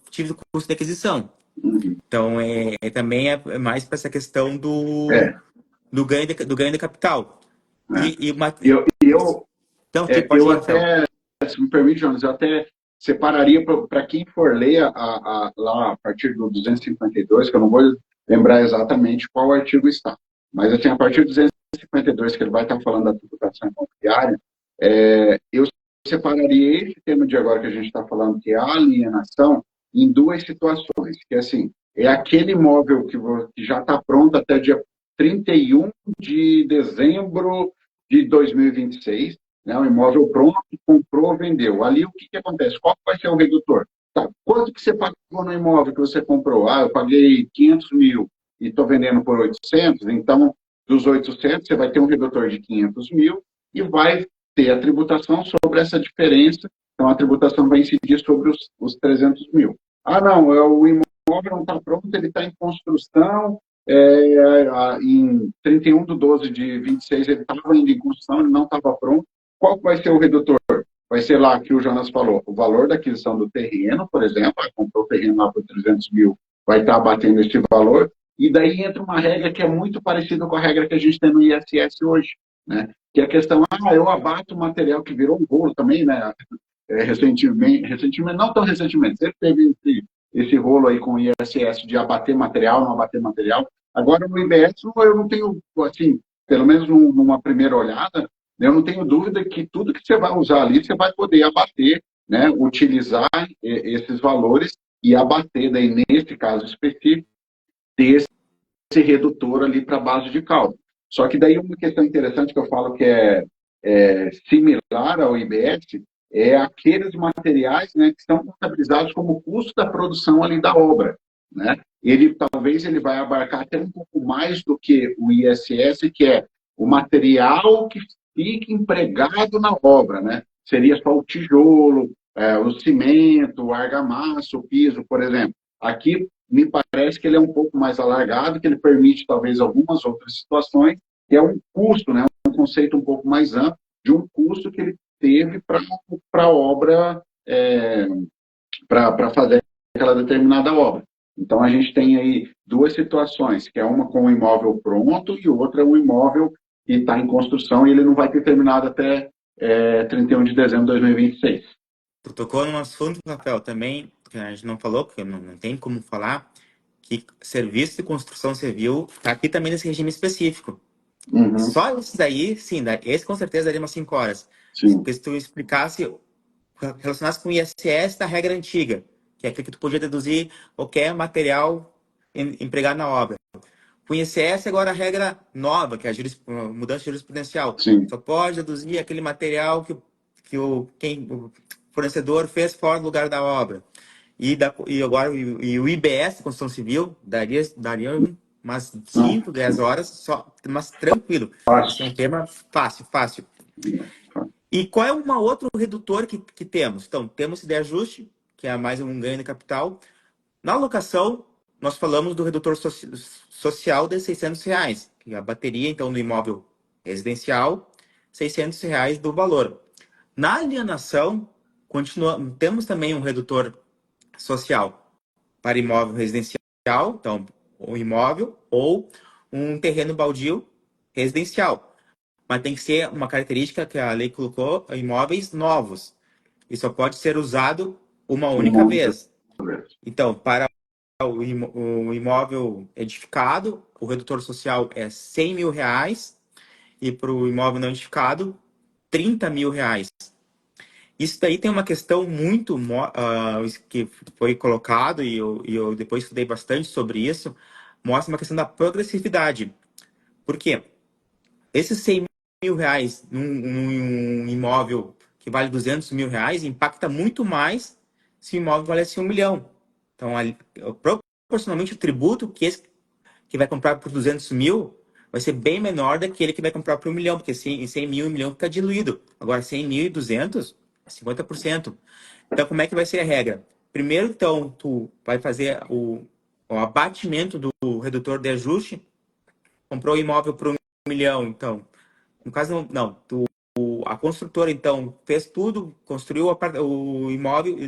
custo de aquisição. Uhum. Então, também é mais para essa questão do, É, do, ganho do ganho de capital. né? E uma... Eu, Então, pode eu ir, Rafael. até, se me permite, Jonas, eu até separaria para quem for ler lá a partir do 252, que eu não vou lembrar exatamente qual artigo está, mas assim, a partir do 252, que ele vai estar falando da tributação imobiliária, eu separaria esse tema de agora que a gente está falando, que é a alienação, em duas situações, que assim, é aquele imóvel que já está pronto até dia 31 de dezembro de 2026, né, um imóvel pronto, comprou, vendeu. Ali o que acontece? Qual vai ser o redutor? Tá, quanto que você pagou no imóvel que você comprou? Ah, eu paguei 500 mil e estou vendendo por 800, então dos 800 você vai ter um redutor de 500 mil e vai ter a tributação sobre essa diferença, então a tributação vai incidir sobre os 300 mil. Ah, não, o imóvel não está pronto, ele está em construção, em 31 de 12 de 26 ele estava ainda em construção, ele não estava pronto. Qual vai ser o redutor? Vai ser lá que o Jonas falou, o valor da aquisição do terreno, por exemplo, comprou o terreno lá por 300 mil, vai estar abatendo esse valor, e daí entra uma regra que é muito parecida com a regra que a gente tem no ISS hoje, né? Que é a questão, eu abato o material que virou um rolo também, né? Recentemente, não tão recentemente, sempre teve esse rolo aí com o ISS de abater material, não abater material. Agora, no IBS, eu não tenho, assim, pelo menos numa primeira olhada, eu não tenho dúvida que tudo que você vai usar ali, você vai poder abater, né, utilizar esses valores e abater, daí, nesse caso específico, ter esse redutor ali para a base de cálculo. Só que daí uma questão interessante que eu falo que é similar ao IBS é aqueles materiais, né, que são contabilizados como custo da produção ali da obra, né? Talvez ele vai abarcar até um pouco mais do que o ISS, que é o material que fica empregado na obra, né? Seria só o tijolo, o cimento, o argamassa, o piso, por exemplo. Aqui me parece que ele é um pouco mais alargado, que ele permite talvez algumas outras situações, que é um custo, né? Um conceito um pouco mais amplo de um custo que ele teve para a obra, para fazer aquela determinada obra. Então, a gente tem aí duas situações, que é uma com o imóvel pronto e outra é um imóvel que está em construção e ele não vai ter terminado até 31 de dezembro de 2026. Tu tocou num assunto, Rafael, também, que a gente não falou, porque não tem como falar, que serviço de construção civil está aqui também nesse regime específico. Uhum, Só isso daí, sim, esse com certeza daria umas 5 horas. sim. Porque se tu explicasse, relacionasse com o ISS da regra antiga, que é aquilo que tu podia deduzir qualquer material empregado na obra. Com o ICS, agora a regra nova, que é a mudança jurisprudencial. Sim. Só pode deduzir aquele material que o fornecedor fez fora do lugar da obra. E agora e o IBS, Construção Civil, daria umas Não, 5, 10 horas, só, mas tranquilo. Esse é um fácil. tema fácil, fácil. E qual é um outro redutor que temos? Então, temos esse de ajuste, que é mais um ganho de capital. Na alocação, nós falamos do redutor social de R$ 600, que é a bateria, então, do imóvel residencial, R$ 600 do valor. Na alienação, temos também um redutor social para imóvel residencial, então, um imóvel ou um terreno baldio residencial. mas tem que ser uma característica que a lei colocou, imóveis novos. E só pode ser usado uma Uma única única vez. vez. Então, para o imóvel edificado, o redutor social é R$ 100.000 e para o imóvel não edificado, R$ 30.000. Isso daí tem uma questão muito que foi colocado e eu depois estudei bastante sobre isso, mostra uma questão da progressividade. Por quê? Esses R$ 100.000 num imóvel que vale R$ 200.000 impacta muito mais se o imóvel valesse 1 milhão. Então, proporcionalmente, o tributo que esse que vai comprar por 200 mil vai ser bem menor daquele que vai comprar por 1 milhão, porque 100 mil, 1 milhão fica diluído. Agora, 100 mil e 200, é 50%. Então, como é que vai ser a regra? Primeiro, então, tu vai fazer o abatimento do redutor de ajuste, comprou o imóvel por 1 milhão, então, no caso, não, a construtora, então, fez tudo, construiu o imóvel e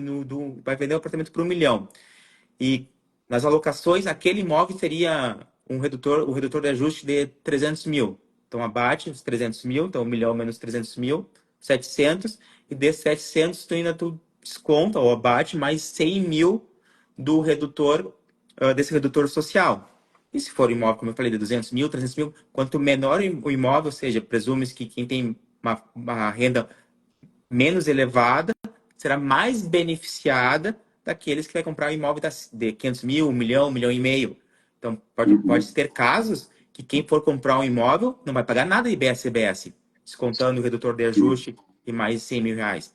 vai vender o apartamento por 1 milhão. E nas alocações, aquele imóvel teria o redutor de ajuste de 300 mil. Então, abate os 300 mil, então 1 milhão menos 300 mil, 700. E desses 700, tu desconta ou abate mais 100 mil do redutor, desse redutor social. E se for imóvel, como eu falei, de 200 mil, 300 mil, quanto menor o imóvel, ou seja, presume-se que quem tem uma renda menos elevada será mais beneficiada daqueles que vai comprar um imóvel de 500 mil, 1 milhão, 1 milhão e meio. Então, pode ter casos que quem for comprar um imóvel não vai pagar nada de IBS-CBS, descontando o redutor de ajuste e mais R$ 100.000.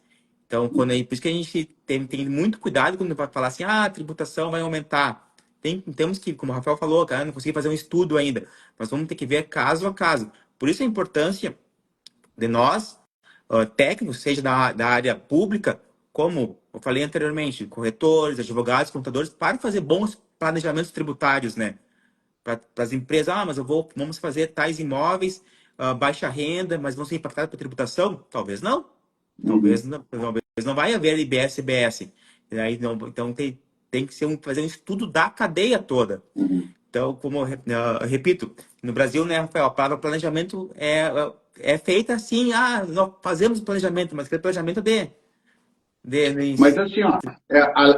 Então, por isso que a gente tem muito cuidado quando vai falar assim, a tributação vai aumentar. Temos que, como o Rafael falou, cara, não consegui fazer um estudo ainda, mas vamos ter que ver caso a caso. Por isso a importância de nós, técnicos, seja da área pública, como eu falei anteriormente, corretores, advogados, contadores, para fazer bons planejamentos tributários, né? Para as empresas, mas vamos fazer tais imóveis, baixa renda, mas vão ser impactados pela tributação? Talvez não. Uhum. Talvez não vai haver IBS e BS. E aí, não, então tem que fazer um estudo da cadeia toda. Uhum. Então, como eu repito, no Brasil, né, Rafael, a palavra planejamento é feita assim, nós fazemos planejamento, mas aquele planejamento Mas assim, ó,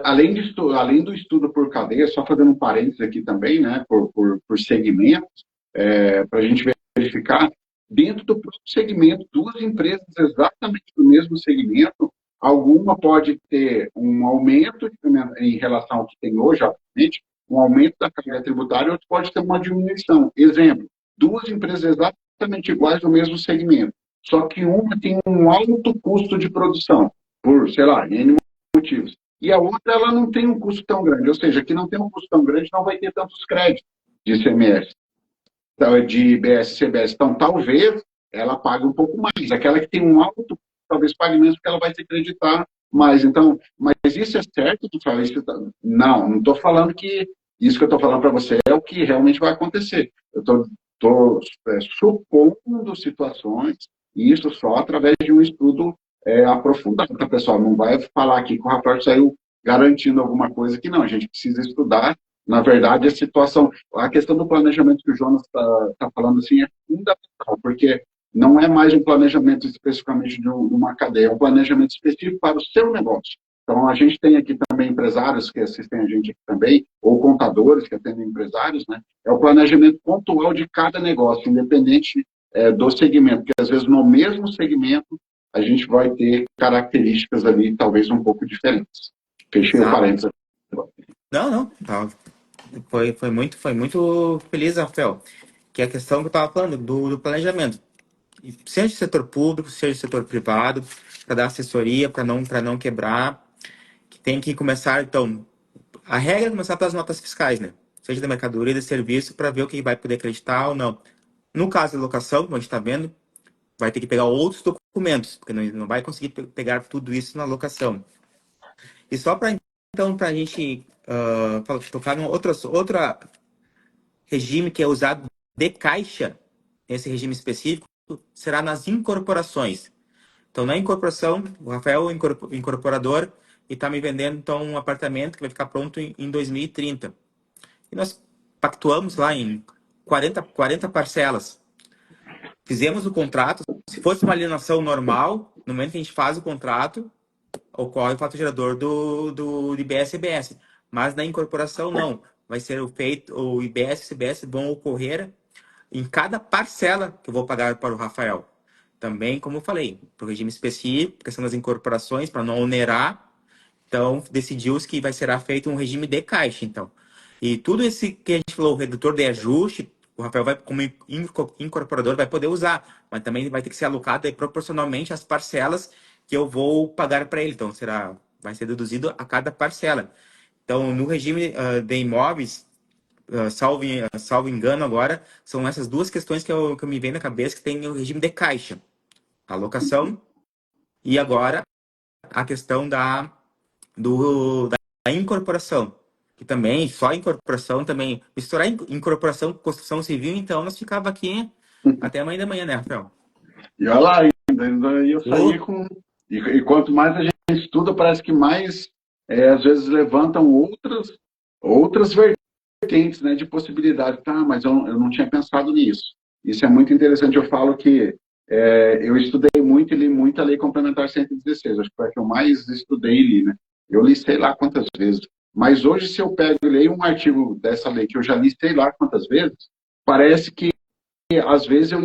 além do estudo por cadeia, só fazendo um parênteses aqui também, né, por segmento, para a gente verificar, dentro do próprio segmento, duas empresas exatamente do mesmo segmento, alguma pode ter um aumento em relação ao que tem hoje, obviamente, um aumento da carga tributária, outra pode ter uma diminuição. Exemplo, duas empresas exatamente iguais no mesmo segmento, só que uma tem um alto custo de produção, por, sei lá, N motivos. E a outra, ela não tem um custo tão grande, ou seja, que não tem um custo tão grande, não vai ter tantos créditos de ICMS, de IBS, CBS. Então, talvez ela pague um pouco mais. Aquela que tem um alto, talvez pague menos, porque ela vai se acreditar mais. Então, mas isso é certo? Tu fala isso? Não estou falando que isso que eu estou falando para você é o que realmente vai acontecer. Eu estou supondo situações, e isso só através de um estudo aprofundado, tá, pessoal? Não vai falar aqui que o Rafael saiu garantindo alguma coisa que não. A gente precisa estudar. Na verdade, a situação, a questão do planejamento que o Jonas está falando assim é fundamental, porque não é mais um planejamento especificamente de uma cadeia, é um planejamento específico para o seu negócio. Então, a gente tem aqui também empresários que assistem a gente aqui também, ou contadores que atendem empresários, né? É o planejamento pontual de cada negócio, independente do segmento, porque às vezes no mesmo segmento a gente vai ter características ali talvez um pouco diferentes. Fechei o exato. parênteses. Não, não. Foi muito feliz, Rafael. Que é a questão que eu estava falando do planejamento. E seja do setor público, seja do setor privado, para dar assessoria, para não quebrar. Que tem que começar, então, a regra é começar pelas notas fiscais, né? Seja da mercadoria, de serviço, para ver o que vai poder acreditar ou não. No caso da locação, como a gente está vendo, vai ter que pegar outros documentos, porque não vai conseguir pegar tudo isso na locação. E só para então, para a gente tocar em outro regime que é usado de caixa, esse regime específico, será nas incorporações. Então, na incorporação, o Rafael é incorporador e está me vendendo então um apartamento que vai ficar pronto em 2030. E nós pactuamos lá em 40 parcelas. fizemos o contrato. Se fosse uma alienação normal, no momento que a gente faz o contrato, ocorre o fato gerador do IBS e CBS. Mas na incorporação, não. Vai ser o feito, o IBS e CBS vão ocorrer em cada parcela que eu vou pagar para o Rafael. Também, como eu falei, para o regime específico, questão das incorporações, para não onerar, então decidiu-se que vai ser feito um regime de caixa, então. E tudo esse que a gente falou, o redutor de ajuste, o Rafael vai, como incorporador, vai poder usar, mas também vai ter que ser alocado aí, proporcionalmente às parcelas que eu vou pagar para ele. Então, vai ser deduzido a cada parcela. Então, no regime de imóveis, salvo engano agora, são essas duas questões que eu me vem na cabeça, que tem o regime de caixa, a alocação, e agora a questão da incorporação, que também, só a incorporação também, misturar incorporação com construção civil, então nós ficava aqui até amanhã da manhã, né, Rafael? E olha lá, ainda ia sair com... E quanto mais a gente estuda, parece que mais, às vezes, levantam outras vertentes, né, de possibilidade. Tá, mas eu não tinha pensado nisso. Isso é muito interessante. Eu falo que eu estudei muito e li muito a Lei Complementar 116. Acho que foi a que eu mais estudei e li, né? Eu li sei lá quantas vezes. Mas hoje, se eu pego e leio um artigo dessa lei que eu já li sei lá quantas vezes, parece que às vezes eu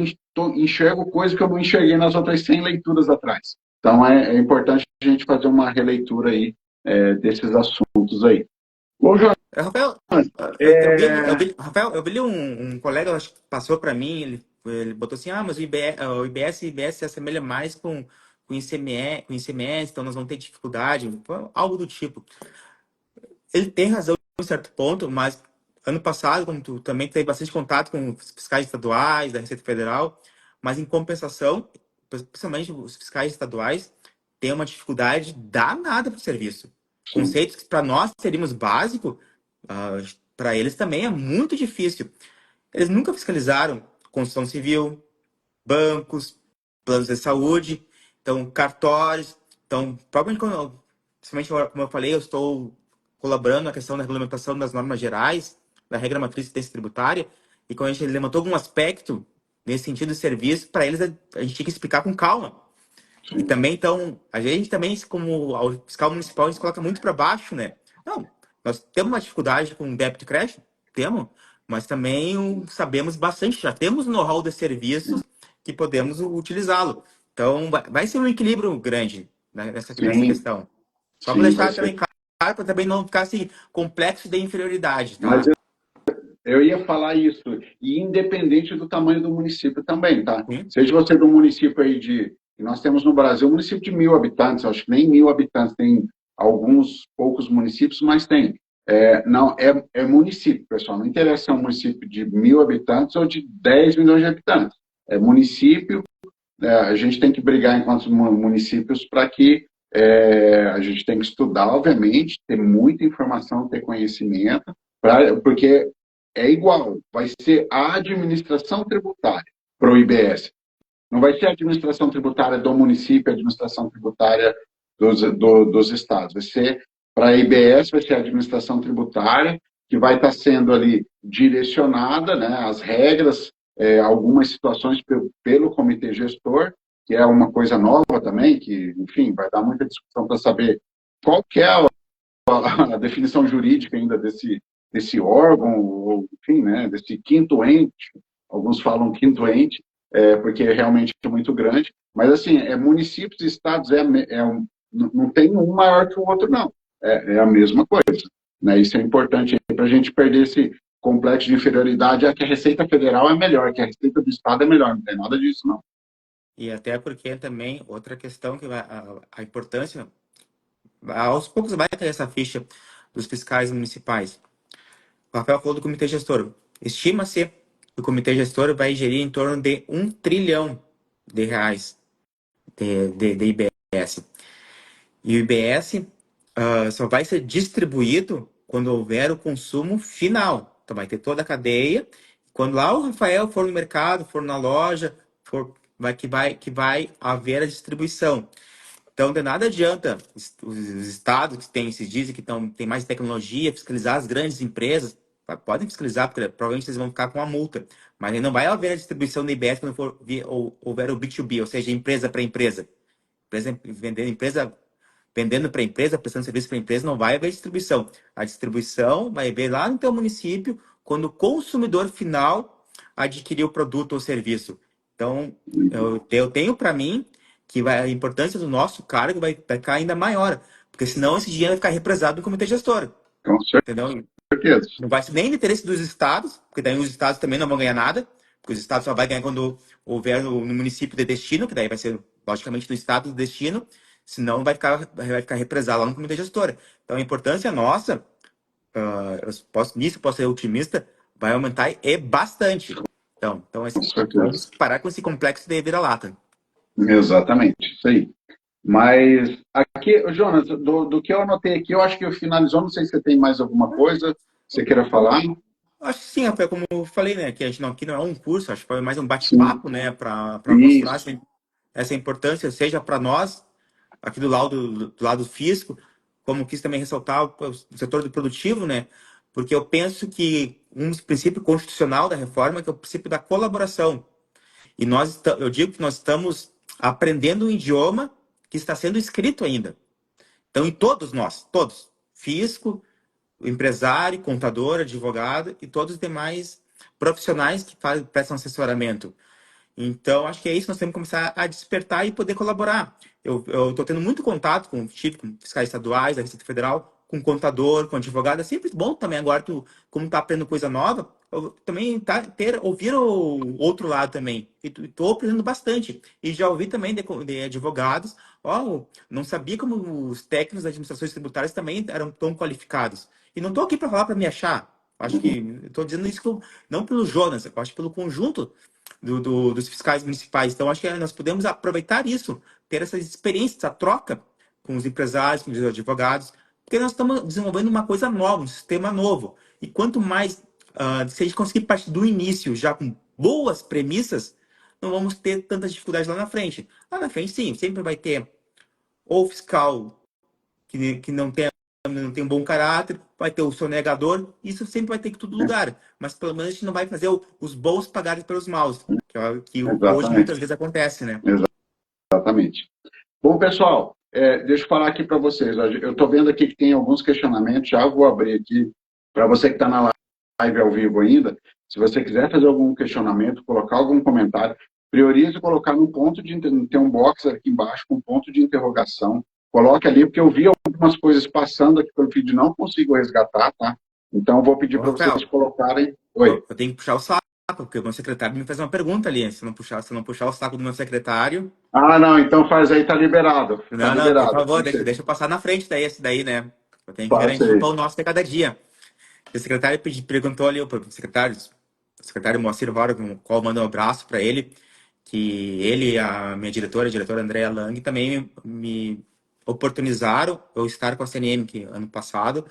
enxergo coisas que eu não enxerguei nas outras 100 leituras atrás. Então é importante a gente fazer uma releitura aí desses assuntos aí. Bom, João, Rafael, Rafael, eu vi um colega, acho que passou para mim, ele botou assim, mas o IBS se assemelha mais com ICMS, então nós vamos ter dificuldade, algo do tipo. Ele tem razão em certo ponto, mas ano passado, como tu também teve bastante contato com os fiscais estaduais, da Receita Federal, mas em compensação, principalmente os fiscais estaduais, têm uma dificuldade danada para o serviço. sim, Conceitos que para nós seríamos básicos, para eles também é muito difícil. Eles nunca fiscalizaram construção civil, bancos, planos de saúde, então cartórios. Então, provavelmente, principalmente como eu falei, eu estou colaborando na questão da regulamentação das normas gerais, da regra matriz de assistência tributária, e quando a gente levantou algum aspecto nesse sentido de serviço, para eles a gente tinha que explicar com calma. E sim, também, então, a gente também, como ao fiscal municipal, a gente coloca muito para baixo, né? Não, nós temos uma dificuldade com débito e crédito? Temos, mas também sabemos bastante, já temos know-how de serviços que podemos utilizá-lo. Então, vai ser um equilíbrio grande, né, nessa sim, questão. Só para sim, vai deixar ser. também claro, para também não ficar assim, complexo de inferioridade, Mas tá? eu ia falar isso, e independente do tamanho do município também, tá? Sim, Seja você de um município aí nós temos no Brasil um município de 1.000 habitantes, acho que nem 1.000 habitantes, tem alguns poucos municípios, mas tem. Não, é município, pessoal, não interessa se é um município de 1.000 habitantes ou de 10 milhões de habitantes. É município, a gente tem que brigar enquanto municípios para que a gente tem que estudar, obviamente, ter muita informação, ter conhecimento, porque é igual, vai ser a administração tributária para o IBS. Não vai ser a administração tributária do município, a administração tributária dos estados. Vai ser, para a IBS, vai ser a administração tributária, que vai estar sendo ali direcionada, né, as regras, algumas situações pelo comitê gestor, que é uma coisa nova também, que, enfim, vai dar muita discussão para saber qual que é a definição jurídica ainda desse órgão, ou, enfim, né, desse quinto ente, alguns falam quinto ente, porque realmente é muito grande, mas assim, municípios e estados não tem um maior que o outro, não. É a mesma coisa. Né? Isso é importante para a gente perder esse complexo de inferioridade, que a Receita Federal é melhor, que a Receita do Estado é melhor, não tem nada disso, não. e até porque também outra questão que a importância, aos poucos vai ter essa ficha dos fiscais municipais. O Rafael falou do comitê gestor. Estima-se que o comitê gestor vai gerir em torno de 1 trilhão de reais de IBS. E o IBS só vai ser distribuído quando houver o consumo final. Então vai ter toda a cadeia. Quando lá o Rafael for no mercado, for na loja, que vai haver a distribuição. Então, de nada adianta os estados que têm, se dizem que tem mais tecnologia, fiscalizar as grandes empresas. podem fiscalizar, porque provavelmente eles vão ficar com a multa. Mas aí não vai haver a distribuição da IBS quando for houver o B2B, ou seja, empresa para empresa. Vendendo para empresa, prestando serviço para empresa, não vai haver distribuição. A distribuição vai haver lá no teu município, quando o consumidor final adquirir o produto ou serviço. Então, eu tenho para mim que a importância do nosso cargo vai ficar ainda maior, porque senão esse dinheiro vai ficar represado no comitê gestor. Com Entendeu? certeza. Não vai ser nem no interesse dos estados, porque daí os estados também não vão ganhar nada, porque os estados só vão ganhar quando houver no município de destino, que daí vai ser, logicamente, no estado de destino, senão vai ficar represado lá no comitê gestor. Então, a importância nossa, nisso posso ser otimista, vai aumentar bastante. Então Com certeza. vamos parar com esse complexo de vira-lata. Exatamente, isso aí. Mas aqui, Jonas, do que eu anotei aqui, eu acho que eu finalizou. Não sei se você tem mais alguma coisa que você queira falar. Acho que sim, Rafael, como eu falei, né, que a gente aqui não é um curso, acho que foi mais um Sim, bate-papo, né, para mostrar isso, essa importância, seja para nós, aqui do lado físico, como quis também ressaltar o setor do produtivo, né, porque eu penso que um dos princípios constitucional da reforma é que é o princípio da colaboração. E eu digo que nós estamos aprendendo um idioma que está sendo escrito ainda. Então, em todos nós, todos, fisco, o empresário, contador, advogado e todos os demais profissionais que prestam assessoramento. Então, acho que é isso que nós temos que começar a despertar e poder colaborar. Eu estou tendo muito contato com fiscais estaduais, da Receita Federal, com contador, com advogado. É sempre bom também, agora, como está aprendendo coisa nova, eu também ouvir o outro lado também. E estou aprendendo bastante. E já ouvi também de advogados, não sabia como os técnicos das administrações tributárias também eram tão qualificados. E não estou aqui para falar para me achar. Acho que estou dizendo isso não pelo Jonas, eu acho pelo conjunto dos fiscais municipais. Então, acho que nós podemos aproveitar isso, ter essa experiência, essa troca com os empresários, com os advogados, porque nós estamos desenvolvendo uma coisa nova, um sistema novo. E quanto mais, se a gente conseguir partir do início, já com boas premissas, não vamos ter tantas dificuldades lá na frente. Lá na frente, sim, sempre vai ter ou fiscal que não tem um bom caráter, vai ter o sonegador, isso sempre vai ter que todo lugar. Mas pelo menos a gente não vai fazer os bons pagarem pelos maus, que é o que hoje muitas exatamente, vezes acontece, né? exatamente. Bom, pessoal, deixa eu falar aqui para vocês. Eu estou vendo aqui que tem alguns questionamentos, já vou abrir aqui para você que está na live ao vivo ainda. Se você quiser fazer algum questionamento, colocar algum comentário, priorize colocar no ponto de tem um box aqui embaixo com ponto de interrogação. Coloque ali, porque eu vi algumas coisas passando aqui pelo feed, não consigo resgatar, tá? Então, eu vou pedir Ô, para vocês Rafael, colocarem. eu Oi. tenho que puxar o saco, porque o meu secretário me fez uma pergunta ali. Se não puxar o saco do meu secretário. Ah, não, então faz aí, tá liberado. Tá Não, não, por liberado. favor, deixa eu passar na frente daí, esse daí, né? Eu tenho que Passa garantir o aí. pão nosso de cada dia. O secretário perguntou ali, o secretário Moacir Hora, com o qual manda um abraço para ele, que ele e a minha diretora, a diretora Andréa Lang, também me oportunizaram eu estar com a CNM, que ano passado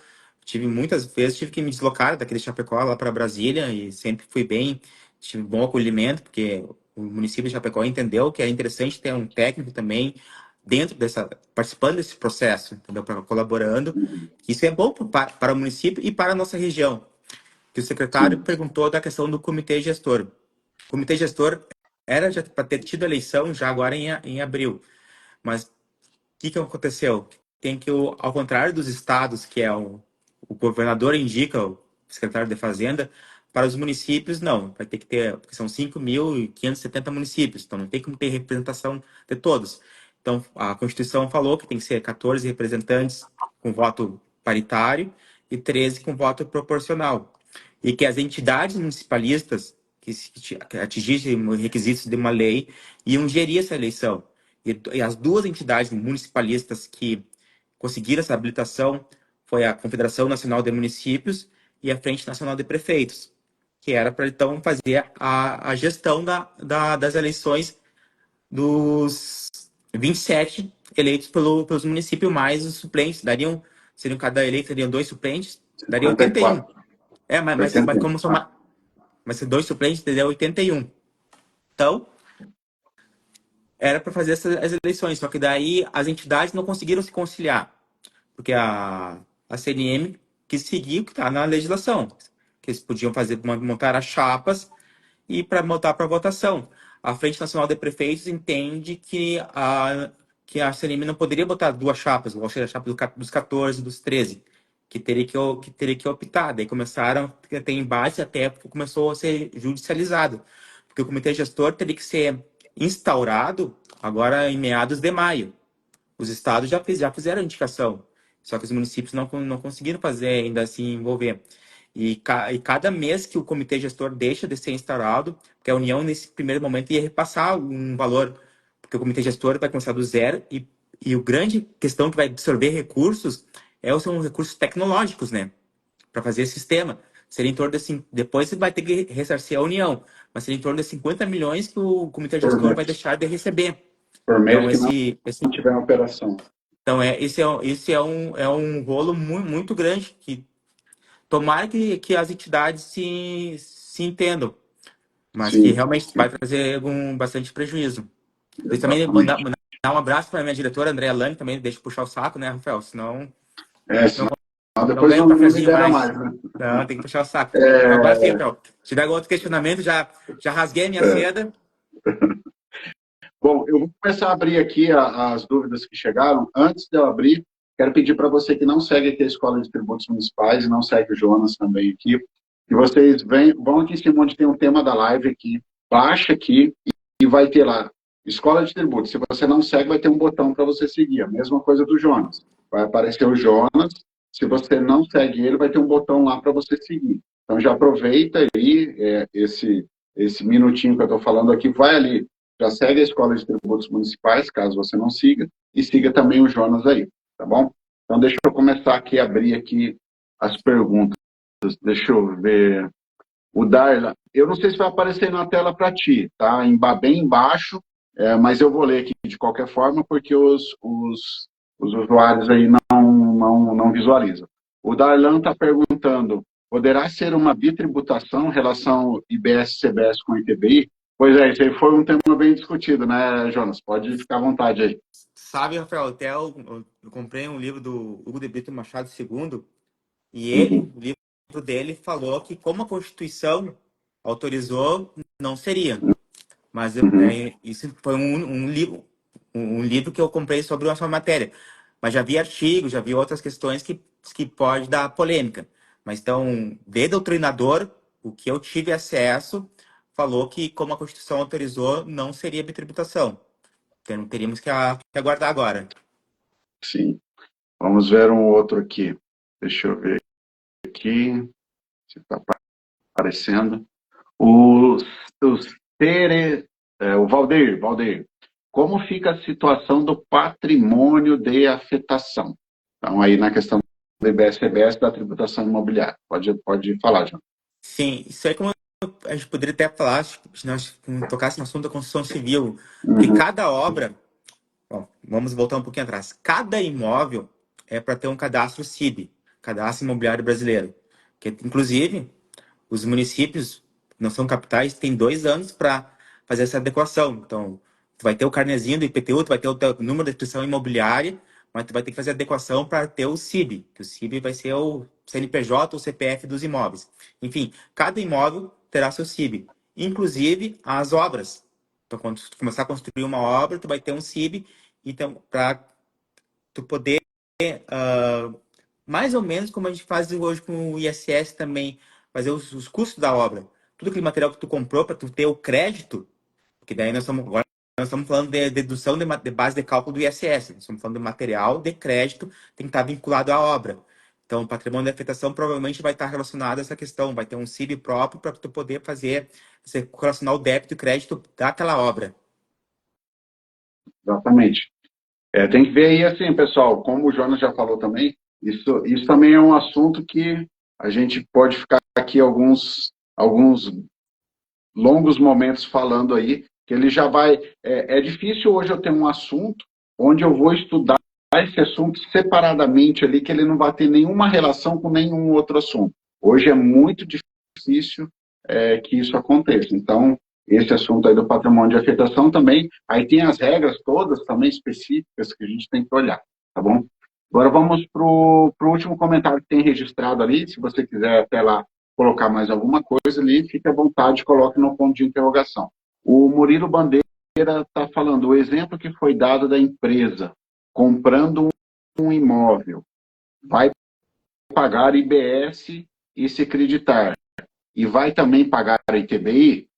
muitas vezes tive que me deslocar daquele Chapecó lá para Brasília e sempre fui bem, tive bom acolhimento, porque o município de Chapecó entendeu que é interessante ter um técnico também participando desse processo, entendeu? Colaborando. Isso é bom para o município e para a nossa região. Que o secretário Sim, perguntou da questão do comitê gestor. O comitê gestor era já para ter tido eleição já agora em abril, mas o que aconteceu? Tem que, ao contrário dos estados, que é o governador indica o secretário de Fazenda, para os municípios, não. Vai ter que ter, porque são 5.570 municípios, então não tem como ter representação de todos. Então, a Constituição falou que tem que ser 14 representantes com voto paritário e 13 com voto proporcional. E que as entidades municipalistas que atingissem os requisitos de uma lei iam gerir essa eleição. E as duas entidades municipalistas que conseguiram essa habilitação foi a Confederação Nacional de Municípios e a Frente Nacional de Prefeitos, que era para então fazer a gestão das eleições dos 27 eleitos pelos municípios, mais os suplentes. Seriam cada eleito, seriam dois suplentes, daria 81. 54. Mas 81. como somar, mas se dois suplentes, daria 81. Então, era para fazer as eleições, só que daí as entidades não conseguiram se conciliar, porque a CNM quis seguir o que está na legislação, que eles podiam montar as chapas e para botar para votação. A Frente Nacional de Prefeitos entende que a CNM não poderia botar duas chapas, igual seria a chapa dos 14, dos 13, que teria que optar. Daí começaram a ter embate até porque começou a ser judicializado. Porque o comitê gestor teria que ser instaurado agora em meados de maio. Os estados já fizeram a indicação, só que os municípios não conseguiram fazer ainda se envolver. E cada mês que o comitê gestor deixa de ser instaurado, porque a União, nesse primeiro momento, ia repassar um valor, porque o comitê gestor vai começar do zero, e o grande questão que vai absorver recursos são os recursos tecnológicos, né? Para fazer esse sistema. Seria em torno de, depois você vai ter que ressarcir a União, mas seria em torno de 50 milhões que o comitê gestor vai deixar de receber. Por mês Então, que não tiver uma operação. então, esse é um rolo muito grande que tomara que as entidades se entendam, mas que Sim, realmente sim, vai trazer bastante prejuízo. Eu também exatamente. mandar um abraço para a minha diretora, Andréa Lani, também deixa eu puxar o saco, né, Rafael? Senão não, Senão não depois ganha um não cafezinho libera mais. mais, né? Não, tem que puxar o saco. Agora sim, É, Rafael. Se tiver algum outro questionamento, já rasguei a minha é. seda. Bom, eu vou começar a abrir aqui as dúvidas que chegaram. Antes de eu abrir, quero pedir para você que não segue aqui a Escola de Tributos Municipais, e não segue o Jonas também aqui, que vocês vão aqui em cima onde tem o tema da live aqui, baixa aqui e vai ter lá Escola de Tributos. Se você não segue, vai ter um botão para você seguir. A mesma coisa do Jonas. Vai aparecer o Jonas. Se você não segue ele, vai ter um botão lá para você seguir. Então já aproveita aí esse minutinho que eu estou falando aqui, vai ali, já segue a Escola de Tributos Municipais, caso você não siga, e siga também o Jonas aí, tá bom? Então, deixa eu começar aqui, abrir aqui as perguntas. Deixa eu ver. O Darla, eu não sei se vai aparecer na tela para ti, tá? Bem embaixo, mas eu vou ler aqui de qualquer forma, porque os usuários aí não visualizam. O Darlan está perguntando, poderá ser uma bitributação relação IBS-CBS com ITBI? Pois é, isso aí foi um tema bem discutido, né, Jonas? Pode ficar à vontade aí. Sabe, Rafael, até eu comprei um livro do Hugo de Brito Machado II, e Uhum, o livro dele falou que como a Constituição autorizou, não seria. Mas uhum. isso foi um livro que eu comprei sobre uma matéria. Mas já vi artigos, já vi outras questões que pode dar polêmica. Mas então, de doutrinador, o que eu tive acesso falou que como a Constituição autorizou, não seria bitributação. Então, teríamos que aguardar agora. Sim. Vamos ver um outro aqui. Deixa eu ver aqui se está aparecendo. Os o Valdeir, como fica a situação do patrimônio de afetação? Então, aí na questão do IBS-CBS, da tributação imobiliária. Pode falar, João. Sim, isso aí como a gente poderia até falar, se nós tocasse no assunto da construção civil, porque Uhum, cada obra. Bom, vamos voltar um pouquinho atrás. Cada imóvel é para ter um cadastro CIB, Cadastro Imobiliário Brasileiro, que inclusive os municípios que não são capitais têm 2 anos para fazer essa adequação. Então, tu vai ter o carnezinho do IPTU, tu vai ter o teu número de inscrição imobiliária, mas tu vai ter que fazer a adequação para ter o CIB, que o CIB vai ser o CNPJ ou CPF dos imóveis. Enfim, cada imóvel terá seu CIB, inclusive as obras. Então, quando tu começar a construir uma obra, tu vai ter um CIB, então, para tu poder, mais ou menos como a gente faz hoje com o ISS também, fazer os custos da obra. Tudo aquele material que tu comprou para tu ter o crédito, porque daí nós estamos falando de dedução de base de cálculo do ISS, nós estamos falando de material de crédito, tem que estar vinculado à obra. Então, o patrimônio de afetação provavelmente vai estar relacionado a essa questão, vai ter um CIB próprio para tu poder fazer, você relacionar o débito e crédito daquela obra. exatamente. Tem que ver aí, assim, pessoal, como o Jonas já falou também, isso também é um assunto que a gente pode ficar aqui alguns longos momentos falando aí, que ele já vai. É difícil hoje eu ter um assunto onde eu vou estudar esse assunto separadamente ali, que ele não vai ter nenhuma relação com nenhum outro assunto. Hoje é muito difícil que isso aconteça. Então, esse assunto aí do patrimônio de afetação também, aí tem as regras todas também específicas que a gente tem que olhar, tá bom? Agora vamos para o último comentário que tem registrado ali, se você quiser até lá colocar mais alguma coisa ali, fique à vontade, coloque no ponto de interrogação. O Murilo Bandeira está falando, o exemplo que foi dado da empresa comprando um imóvel, vai pagar IBS e se acreditar, e vai também pagar a ITBI?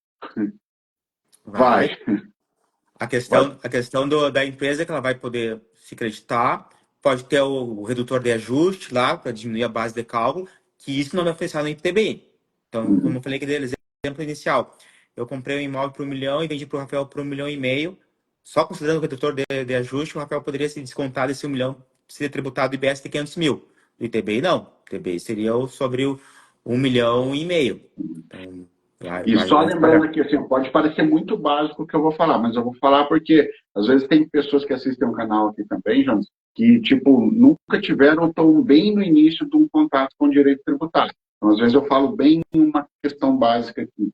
Vai. Vai. A questão da empresa é que ela vai poder se creditar, pode ter o redutor de ajuste lá para diminuir a base de cálculo, que isso não vai afetar no ITBI. Então, como eu falei aqui dele, exemplo inicial, eu comprei um imóvel por 1 milhão e vendi para o Rafael por 1,5 milhão. Só considerando o redutor de ajuste, o Rafael poderia se descontar desse 1 milhão, seria tributado o IBS de 500 mil. Do ITBI, não. O ITBI seria sobre o 1,5 milhão. Então, E só vai lembrando pagar. aqui, assim, pode parecer muito básico o que eu vou falar, mas eu vou falar porque às vezes tem pessoas que assistem o canal aqui também, Jonas, que, tipo, nunca tiveram ou estão bem no início de um contato com o direito tributário. Então, às vezes eu falo bem uma questão básica aqui.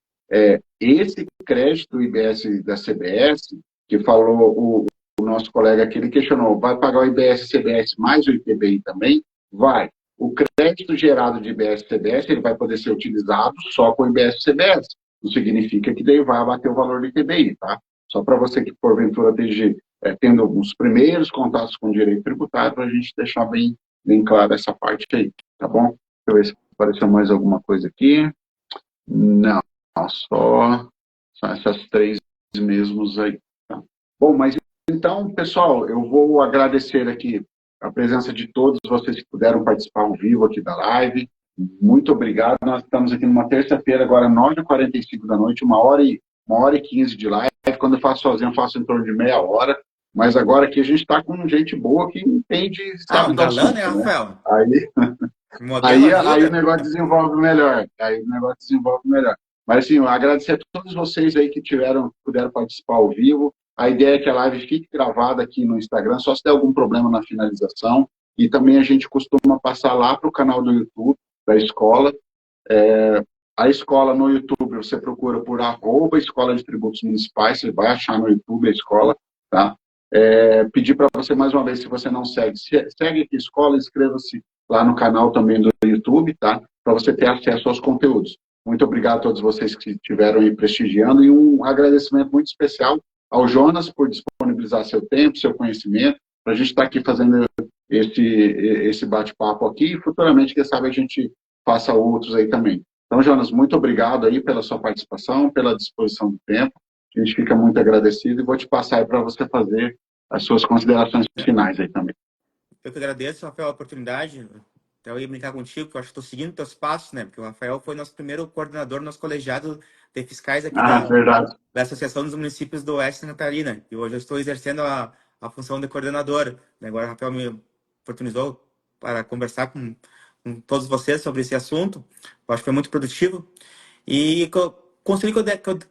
Esse crédito IBS da CBS, que falou o nosso colega aqui, ele questionou, vai pagar o IBS e CBS mais o ITBI também? Vai. O crédito gerado de IBS e CBS ele vai poder ser utilizado só com IBS e CBS. Não significa que daí vai abater o valor do ITBI, tá? Só para você que, porventura, esteja tendo alguns primeiros contatos com o direito tributário, para a gente deixar bem claro essa parte aí, tá bom? Deixa eu ver se apareceu mais alguma coisa aqui. Não, só essas três mesmos aí. Tá? Bom, mas então, pessoal, eu vou agradecer aqui a presença de todos vocês que puderam participar ao vivo aqui da live. Muito obrigado. Nós estamos aqui numa terça-feira, agora 9h45 da noite, 1h15 de live. Quando eu faço sozinho, eu faço em torno de meia hora. Mas agora aqui a gente está com gente boa que entende e Ah, sabe um do galã, né, assunto, né? Aí Aí, o modelo aí o ajuda. negócio desenvolve melhor. Aí o negócio desenvolve melhor. Mas, assim, eu agradecer a todos vocês aí que puderam participar ao vivo. A ideia é que a live fique gravada aqui no Instagram, só se der algum problema na finalização. E também a gente costuma passar lá para o canal do YouTube da escola. A escola no YouTube, você procura por @Escola de Tributos Municipais, você vai achar no YouTube a escola, tá? Pedir para você, mais uma vez, se você não segue, segue aqui a escola, inscreva-se lá no canal também do YouTube, tá? Para você ter acesso aos conteúdos. Muito obrigado a todos vocês que estiveram aí prestigiando e um agradecimento muito especial ao Jonas por disponibilizar seu tempo, seu conhecimento, para a gente estar aqui fazendo esse bate-papo aqui e futuramente, quem sabe, a gente faça outros aí também. Então, Jonas, muito obrigado aí pela sua participação, pela disposição do tempo. A gente fica muito agradecido e vou te passar aí para você fazer as suas considerações finais aí também. Eu que agradeço, Rafael, a oportunidade. Até eu ia brincar contigo, que eu acho que estou seguindo teus passos, né? Porque o Rafael foi nosso primeiro coordenador, nosso colegiado de fiscais aqui Verdade. da Associação dos Municípios do Oeste de Santa Catarina. E hoje eu estou exercendo a função de coordenador. Agora o Rafael me oportunizou para conversar com todos vocês sobre esse assunto. Eu acho que foi muito produtivo. E conselho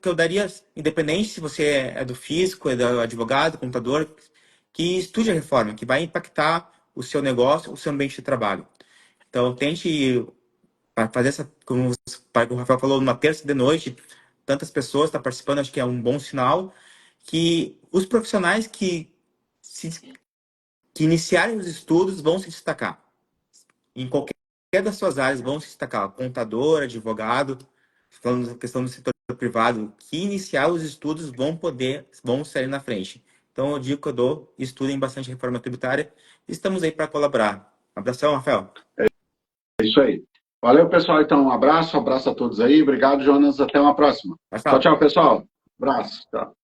que eu daria, independente se você é do físico, é do advogado, contador, que estude a reforma, que vai impactar o seu negócio, o seu ambiente de trabalho. Então, tente fazer essa, como o Rafael falou, numa terça de noite, tantas pessoas estão participando, acho que é um bom sinal, que os profissionais que iniciarem os estudos vão se destacar. Em qualquer das suas áreas vão se destacar. Contador, advogado, falando da questão do setor privado, que iniciar os estudos vão sair na frente. Então, eu digo que eu dou, estudem bastante reforma tributária. Estamos aí para colaborar. Um abração, Rafael. É isso aí. Valeu, pessoal. Então, um abraço a todos aí. Obrigado, Jonas. Até uma próxima. Tchau, Rafael. tchau, pessoal. Abraço. Tchau.